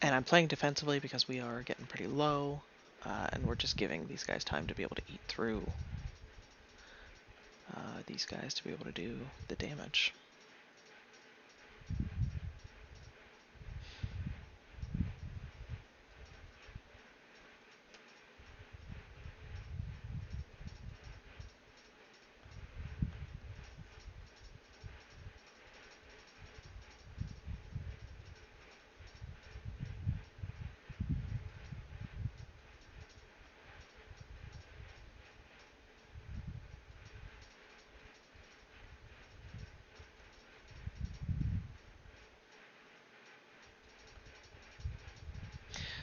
Speaker 1: And I'm playing defensively because we are getting pretty low, and we're just giving these guys time to be able to eat through these guys to be able to do the damage.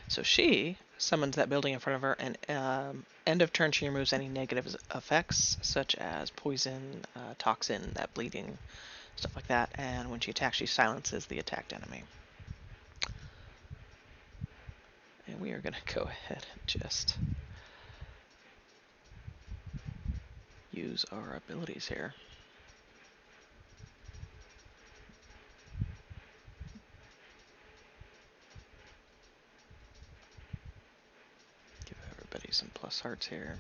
Speaker 1: So she summons that building in front of her, and end of turn she removes any negative effects, such as poison, toxin, that bleeding, stuff like that, and when she attacks, she silences the attacked enemy. And we are going to go ahead and just use our abilities here. Give everybody some plus hearts here.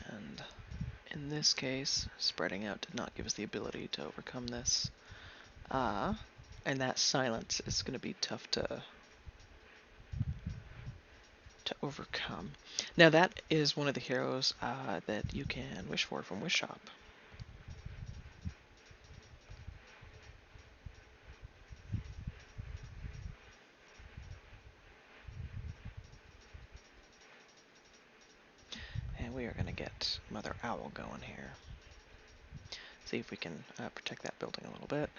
Speaker 1: And in this case, spreading out did not give us the ability to overcome this. And that silence is going to be tough to overcome. Now that is one of the heroes that you can wish for from Wish Shop. And we are going to get Mother Owl going here. See if we can protect that building a little bit.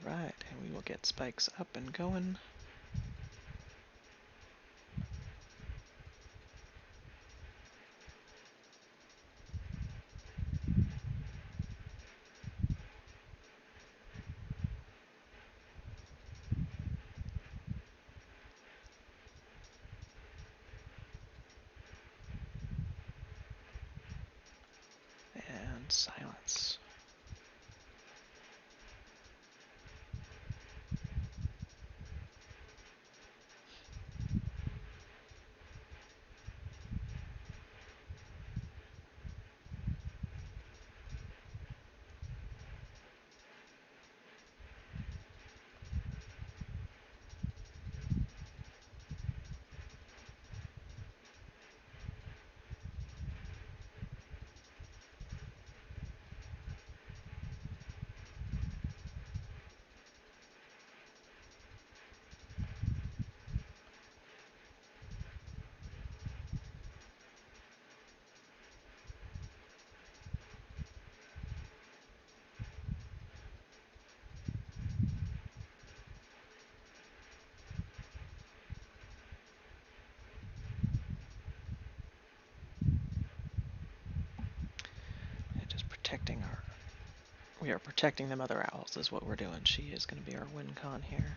Speaker 1: Alright, and we will get spikes up and going. And silence. We are protecting the mother owls is what we're doing. She is going to be our win con here.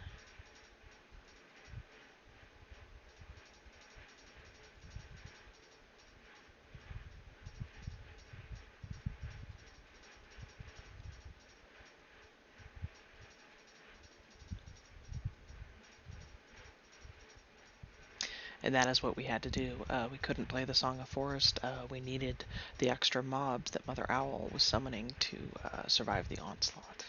Speaker 1: And that is what we had to do. We couldn't play the Song of Forest. We needed the extra mobs that Mother Owl was summoning to survive the onslaught.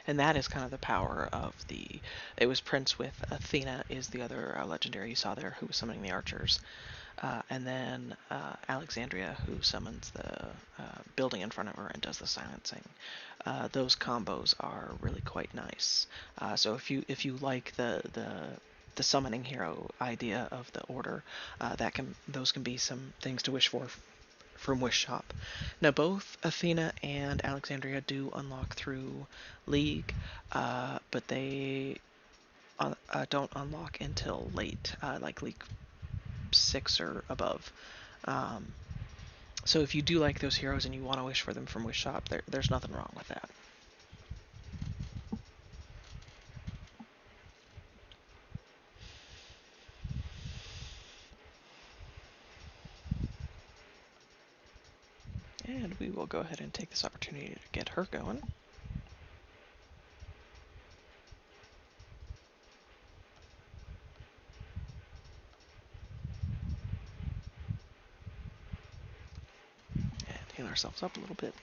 Speaker 1: And that is kind of the power of the... It was Prince with Athena is the other legendary you saw there who was summoning the archers. And then Alexandria, who summons the building in front of her and does the silencing. Those combos are really quite nice. So if you like the summoning hero idea of the order, those can be some things to wish for from Wish Shop. Now both Athena and Alexandria do unlock through League, but they don't unlock until late, like League 6 or above. Um, so if you do like those heroes and you want to wish for them from Wish Shop, there's nothing wrong with that. And we will go ahead and take this opportunity to get her going. And heal ourselves up a little bit.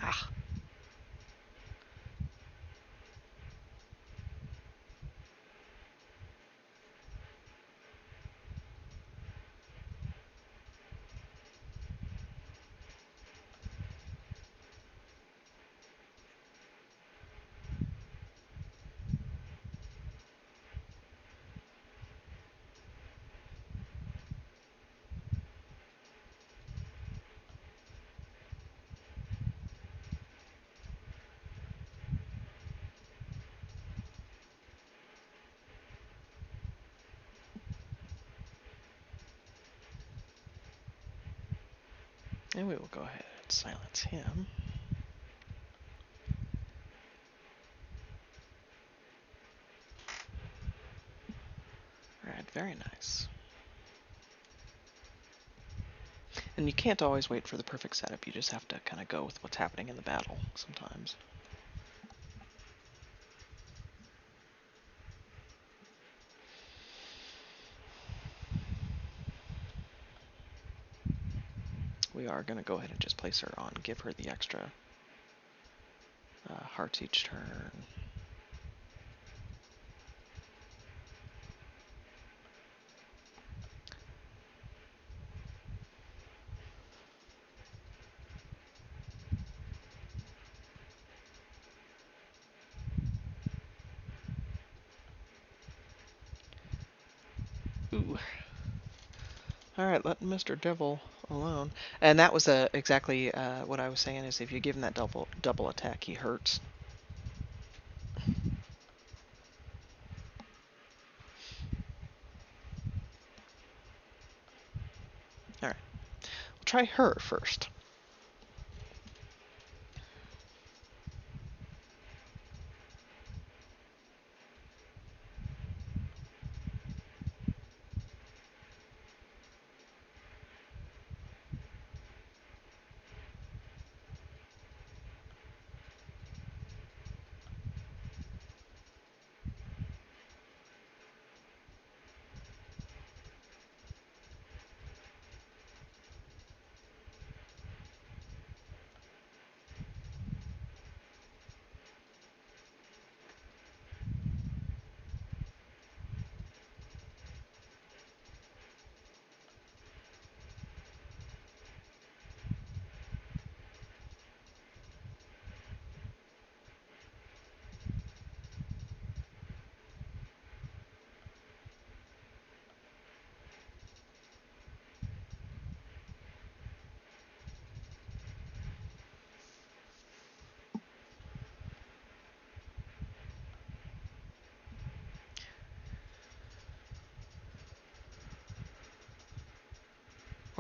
Speaker 1: Ah. And we will go ahead and silence him. Alright, very nice. And you can't always wait for the perfect setup, you just have to kind of go with what's happening in the battle sometimes. We are going to go ahead and just place her on, give her the extra hearts each turn. Ooh. Alright, let Mr. Devil alone. And that was exactly what I was saying, is if you give him that double attack, he hurts. Alright, we'll try her first.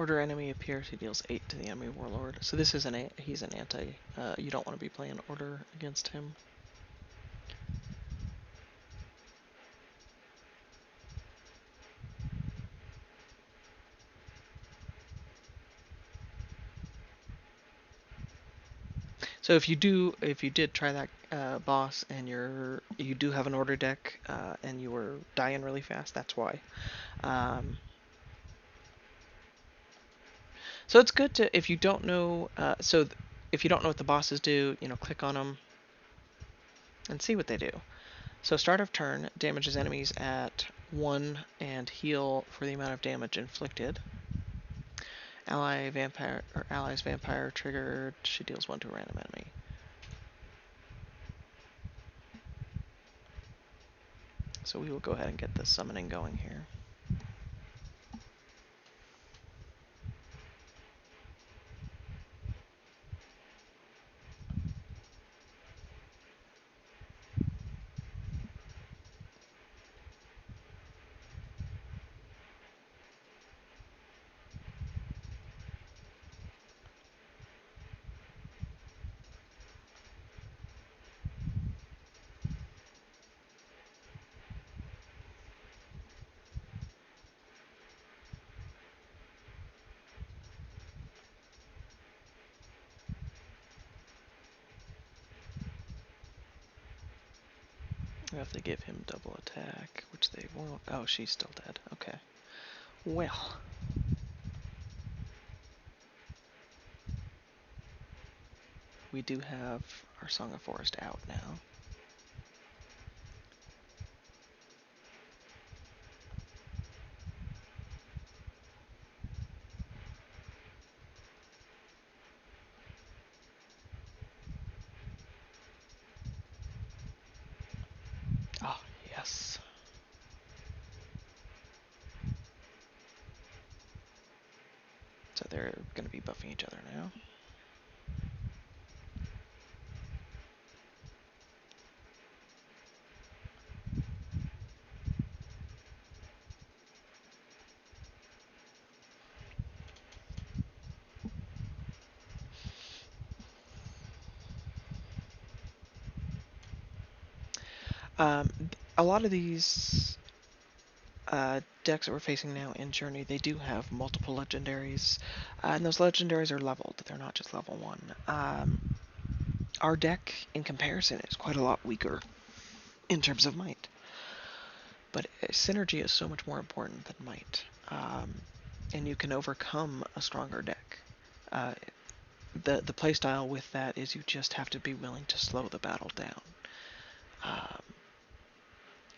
Speaker 1: Order enemy appears, he deals 8 to the enemy warlord. So this is he's an anti, you don't want to be playing order against him. So if you did try that boss and you do have an order deck and you were dying really fast, that's why. Um, so it's good to, if you don't know, if you don't know what the bosses do, click on them and see what they do. So start of turn, damages enemies at 1 and heal for the amount of damage inflicted. Allies vampire triggered, she deals 1 to a random enemy. So we will go ahead and get the summoning going here. We have to give him double attack, which they won't. Oh, she's still dead. Okay. Well. We do have our Song of Forest out now. Ah, yes. So they're going to be buffing each other now. A lot of these decks that we're facing now in Journey, they do have multiple legendaries, and those legendaries are leveled. They're not just level 1. Our deck, in comparison, is quite a lot weaker in terms of might. But synergy is so much more important than might. And you can overcome a stronger deck. The playstyle with that is you just have to be willing to slow the battle down.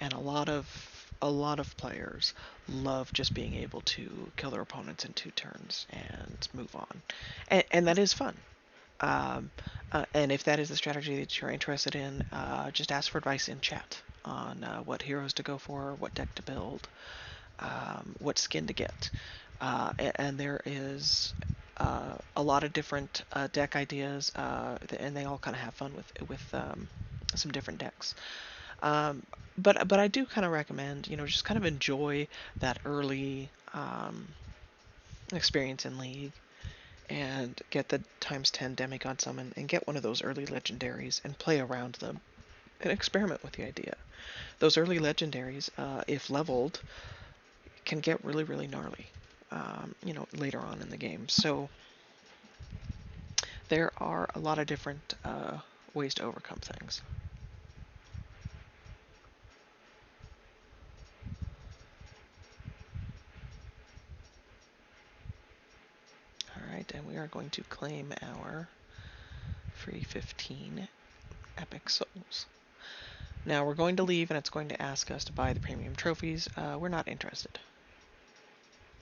Speaker 1: And a lot of players love just being able to kill their opponents in 2 turns and move on, and that is fun. And if that is the strategy that you're interested in, just ask for advice in chat on what heroes to go for, what deck to build, what skin to get. And there is a lot of different deck ideas, and they all kind of have fun with some different decks. But I do kind of recommend, just kind of enjoy that early experience in League and get the ×10 demigod summon and get one of those early legendaries and play around them and experiment with the idea. Those early legendaries, if leveled, can get really, really gnarly, later on in the game. So there are a lot of different ways to overcome things. Alright, and we are going to claim our free 15 epic souls. Now we're going to leave and it's going to ask us to buy the premium trophies. We're not interested.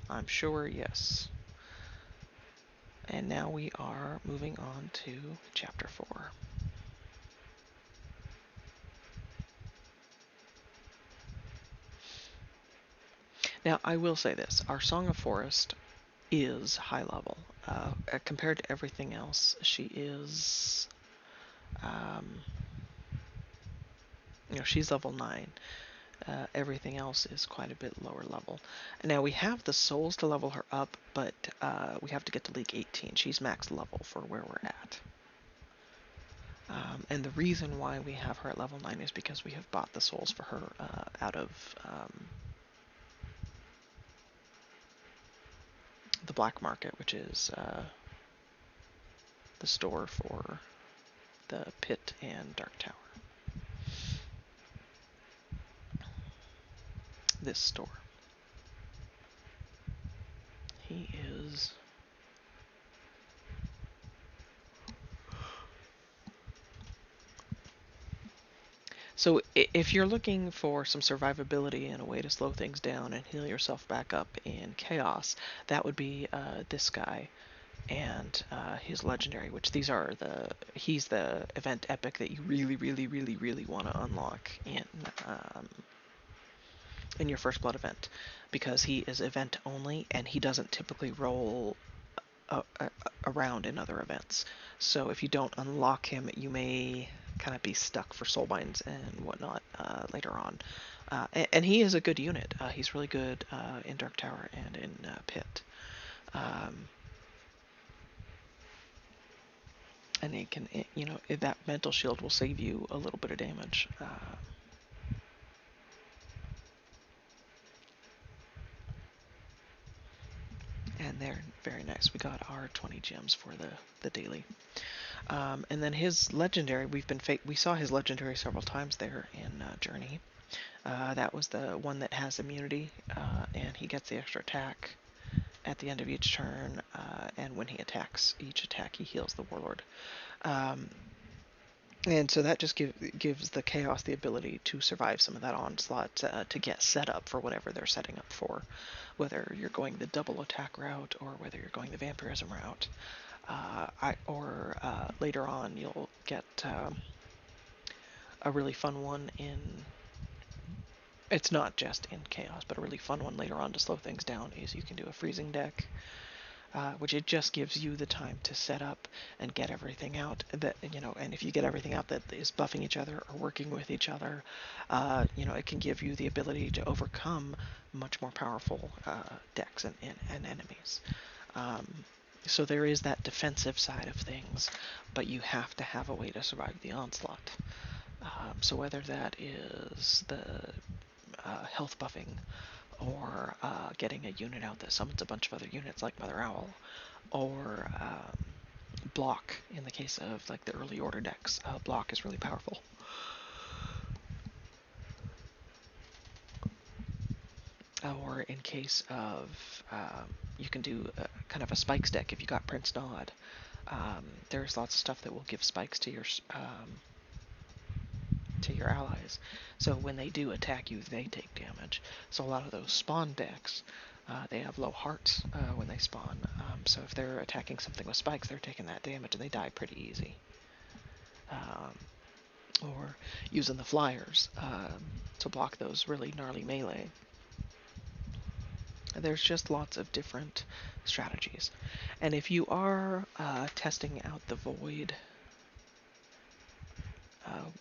Speaker 1: I'm sure, yes. And now we are moving on to chapter 4. Now I will say this, our Song of Forest is high level. Compared to everything else, she is, she's level 9. Everything else is quite a bit lower level. Now we have the souls to level her up, but we have to get to League 18. She's max level for where we're at. And the reason why we have her at level 9 is because we have bought the souls for her out of the black market, which is the store for the pit and dark tower. This store. He is... So if you're looking for some survivability and a way to slow things down and heal yourself back up in chaos, that would be this guy and his legendary, which he's the event epic that you really, really, really, really want to unlock in your first blood event, because he is event only and he doesn't typically roll around in other events. So if you don't unlock him, you may kind of be stuck for soul binds and whatnot later on. And he is a good unit. He's really good in Dark Tower and in Pit. And it can, that mental shield will save you a little bit of damage. And they're very nice. We got our 20 gems for the daily. And then his legendary, we saw his legendary several times there in Journey. That was the one that has immunity, and he gets the extra attack at the end of each turn, and when he attacks, each attack he heals the warlord. And so that just gives the chaos the ability to survive some of that onslaught, to get set up for whatever they're setting up for, whether you're going the double attack route or whether you're going the vampirism route. Later on you'll get a really fun one in... It's not just in chaos, but a really fun one later on to slow things down is you can do a freezing deck, which it just gives you the time to set up and get everything out that, and if you get everything out that is buffing each other or working with each other, it can give you the ability to overcome much more powerful decks and enemies. So there is that defensive side of things, but you have to have a way to survive the onslaught. So whether that is the health buffing, or getting a unit out that summons a bunch of other units like Mother Owl, or block in the case of like the early order decks. Block is really powerful. Or in case of, you can do kind of a spikes deck if you got Prince Nod. There's lots of stuff that will give spikes to your allies. So when they do attack you, they take damage. So a lot of those spawn decks, they have low hearts when they spawn. So if they're attacking something with spikes, they're taking that damage and they die pretty easy. Or using the flyers to block those really gnarly melee. There's just lots of different strategies. And if you are testing out the Void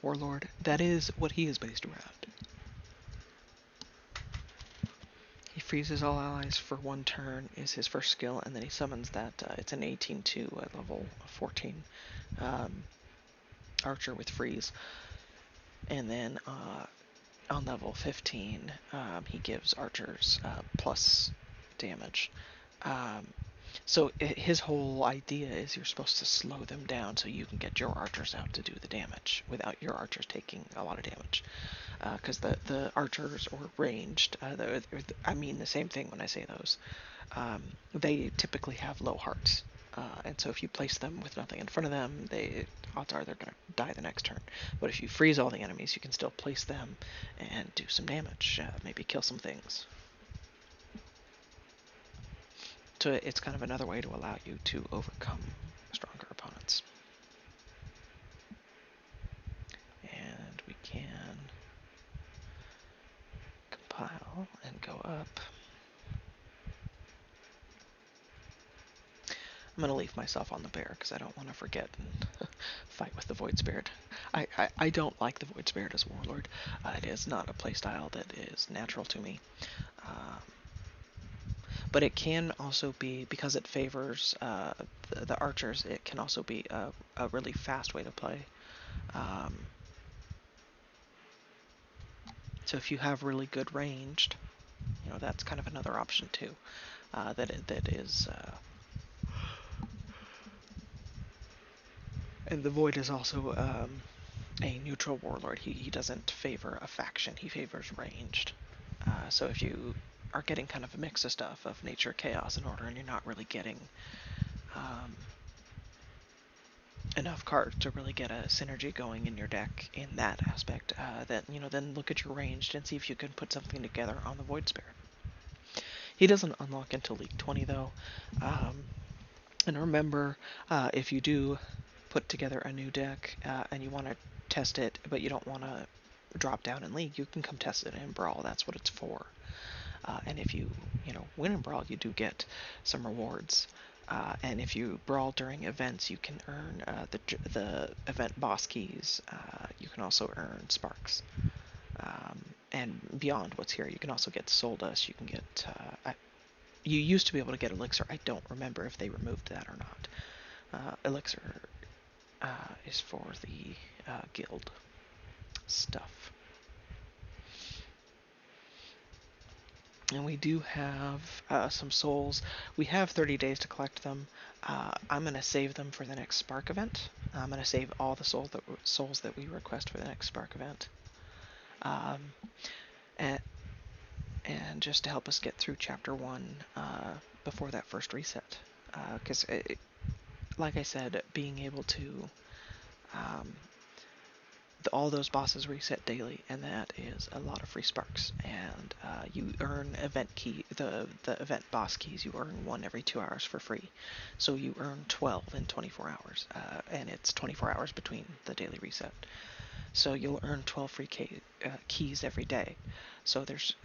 Speaker 1: Warlord, that is what he is based around. He freezes all allies for one turn is his first skill, and then he summons that. It's an 18-2 at level 14 archer with freeze. And then on level 15, he gives archers plus damage. So his whole idea is you're supposed to slow them down so you can get your archers out to do the damage without your archers taking a lot of damage. Because the archers or ranged, I mean the same thing when I say those, they typically have low hearts. And so if you place them with nothing in front of them, odds are they're going to die the next turn. But if you freeze all the enemies, you can still place them and do some damage, maybe kill some things. So it's kind of another way to allow you to overcome stronger opponents. And we can compile and go up. I'm going to leave myself on the bear because I don't want to forget and fight with the Void Spirit. I don't like the Void Spirit as Warlord. It is not a playstyle that is natural to me. Um, but it can also be, because it favors the archers, it can also be a really fast way to play. Um, so if you have really good ranged, that's kind of another option too. That is, and the Void is also a neutral warlord. He doesn't favor a faction. He favors ranged. So if you are getting kind of a mix of stuff of nature, chaos, and order, and you're not really getting um, enough cards to really get a synergy going in your deck in that aspect, then look at your ranged and see if you can put something together on the Void Spirit. He doesn't unlock until League 20 though, and remember, if you do put together a new deck and you want to test it, but you don't want to drop down in League, you can come test it in Brawl. That's what it's for. And if you win in Brawl, you do get some rewards. And if you brawl during events, you can earn the event boss keys. You can also earn sparks. And beyond what's here, you can also get soul dust. You can get. You used to be able to get elixir. I don't remember if they removed that or not. Elixir is for the guild stuff. And we do have some souls. We have 30 days to collect them. I'm going to save them for the next Spark event. I'm going to save all the souls that we request for the next Spark event. And, and just to help us get through Chapter 1 before that first reset. Because, like I said, being able to... all those bosses reset daily, and that is a lot of free sparks. And you earn event key, the event boss keys. You earn one every 2 hours for free, so you earn 12 in 24 hours, and it's 24 hours between the daily reset. So you'll earn 12 free keys every day. So there's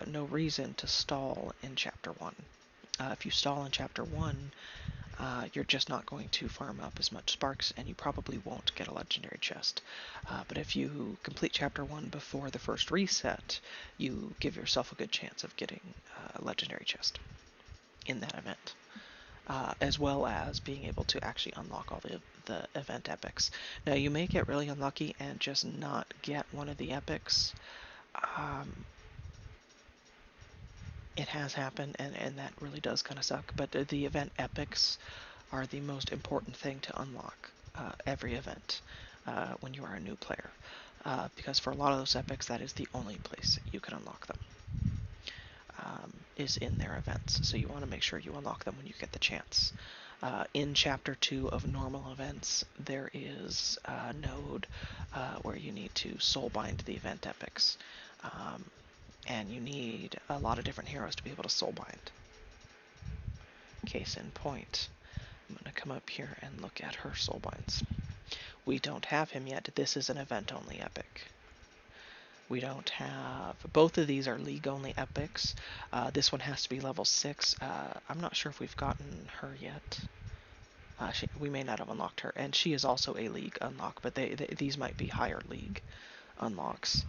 Speaker 1: no reason to stall in Chapter 1. If you stall in Chapter 1, you're just not going to farm up as much sparks, and you probably won't get a legendary chest. But if you complete Chapter 1 before the first reset, you give yourself a good chance of getting a legendary chest in that event. As well as being able to actually unlock all the event epics. Now, you may get really unlucky and just not get one of the epics. It has happened, and that really does kind of suck, but the event epics are the most important thing to unlock every event when you are a new player. Because for a lot of those epics, that is the only place you can unlock them, is in their events. So you want to make sure you unlock them when you get the chance. In Chapter 2 of normal events, there is a node where you need to soulbind the event epics. And you need a lot of different heroes to be able to soulbind. Case in point, I'm going to come up here and look at her soulbinds. We don't have him yet. This is an event-only epic. We don't have... Both of these are league-only epics. This one has to be level 6. I'm not sure if we've gotten her yet. We may not have unlocked her. And she is also a league unlock, but these might be higher league unlocks.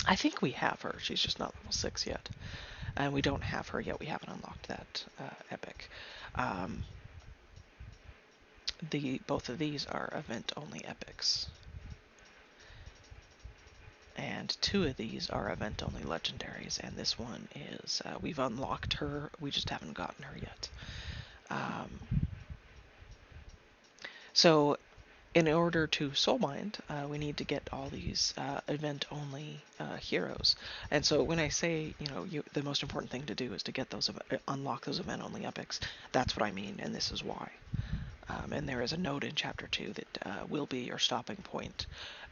Speaker 1: I think we have her. She's just not level 6 yet. And we don't have her yet. We haven't unlocked that epic. Both of these are event-only epics. And 2 of these are event-only legendaries. And this one is, we've unlocked her. We just haven't gotten her yet. So in order to soulbind, we need to get all these event-only heroes. And so when I say, the most important thing to do is to get those, unlock those event-only epics, that's what I mean, and this is why. And there is a note in Chapter 2 that will be your stopping point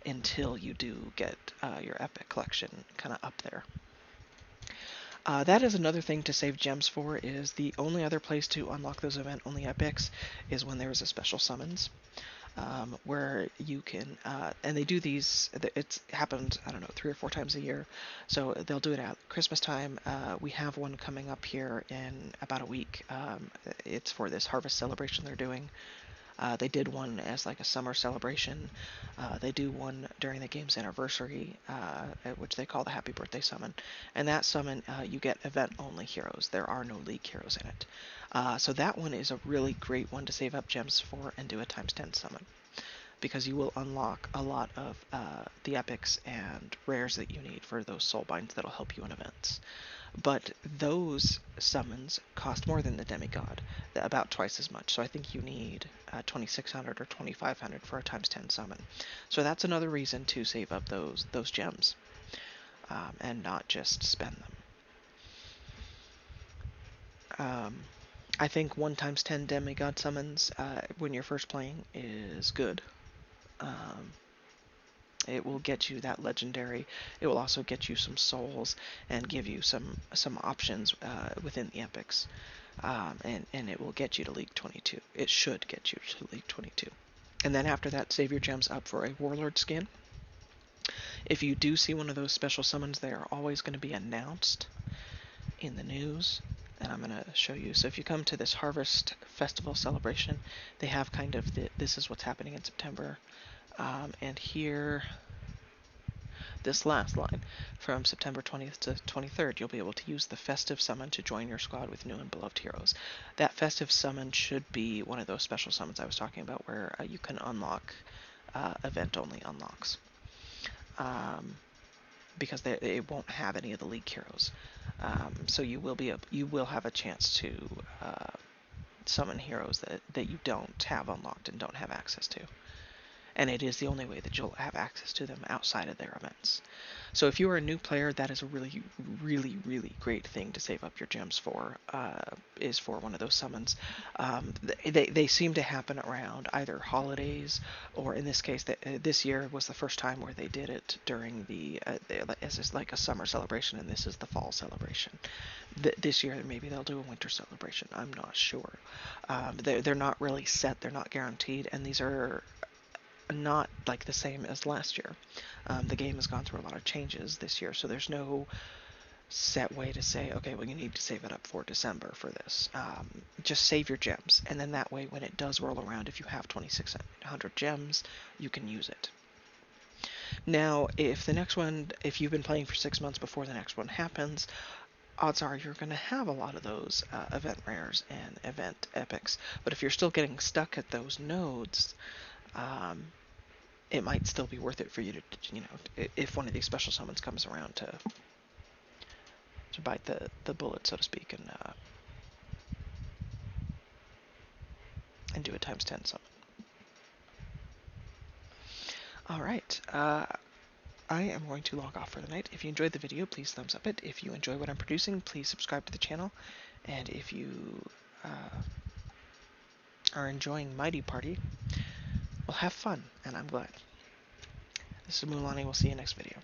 Speaker 1: until you do get your epic collection kind of up there. That is another thing to save gems for, is the only other place to unlock those event-only epics is when there is a special summons. where you can, and they do these, it's happened, I don't know, 3 or 4 times a year. So they'll do it at Christmas time. We have one coming up here in about a week. It's for this harvest celebration they're doing. They did one as like a summer celebration. They do one during the game's anniversary, which they call the Happy Birthday Summon. And that summon, you get event-only heroes. There are no league heroes in it. So that one is a really great one to save up gems for and do a times 10 summon, because you will unlock a lot of the epics and rares that you need for those soulbinds that'll help you in events. But those summons cost more than the demigod, about twice as much. So I think you need 2600 or 2500 for a times 10 summon. So that's another reason to save up those gems, and not just spend them. I think 1 times 10 demigod summons when you're first playing is good. Um, it will get you that legendary. It will also get you some souls and give you some options within the epics. And it will get you to League 22. It should get you to League 22. And then after that, save your gems up for a Warlord skin. If you do see one of those special summons, they are always going to be announced in the news. And I'm going to show you. So if you come to this Harvest Festival celebration, they have kind of this is what's happening in September. And here, this last line, from September 20th to 23rd, you'll be able to use the festive summon to join your squad with new and beloved heroes. That festive summon should be one of those special summons I was talking about, where you can unlock event-only unlocks, because it won't have any of the league heroes. So you will have a chance to summon heroes that you don't have unlocked and don't have access to. And it is the only way that you'll have access to them outside of their events. So if you are a new player, that is a really, really, really great thing to save up your gems for, is for one of those summons. They seem to happen around either holidays, or in this case, this year was the first time where they did it during as is like a summer celebration, and this is the fall celebration. This year, maybe they'll do a winter celebration. I'm not sure. They're not really set. They're not guaranteed, and these are not like the same as last year. The game has gone through a lot of changes this year, so there's no set way to say, okay, well, you need to save it up for December for this. Just save your gems, and then that way, when it does roll around, if you have 2600 gems, you can use it. Now, if you've been playing for 6 months before the next one happens, odds are you're going to have a lot of those event rares and event epics. But if you're still getting stuck at those nodes, it might still be worth it for you to, if one of these special summons comes around, to bite the bullet, so to speak, and do a times 10 summon. Alright, I am going to log off for the night. If you enjoyed the video, please thumbs up it. If you enjoy what I'm producing, please subscribe to the channel. And if you are enjoying Mighty Party, well, have fun, and I'm glad. This is Amualani. We'll see you next video.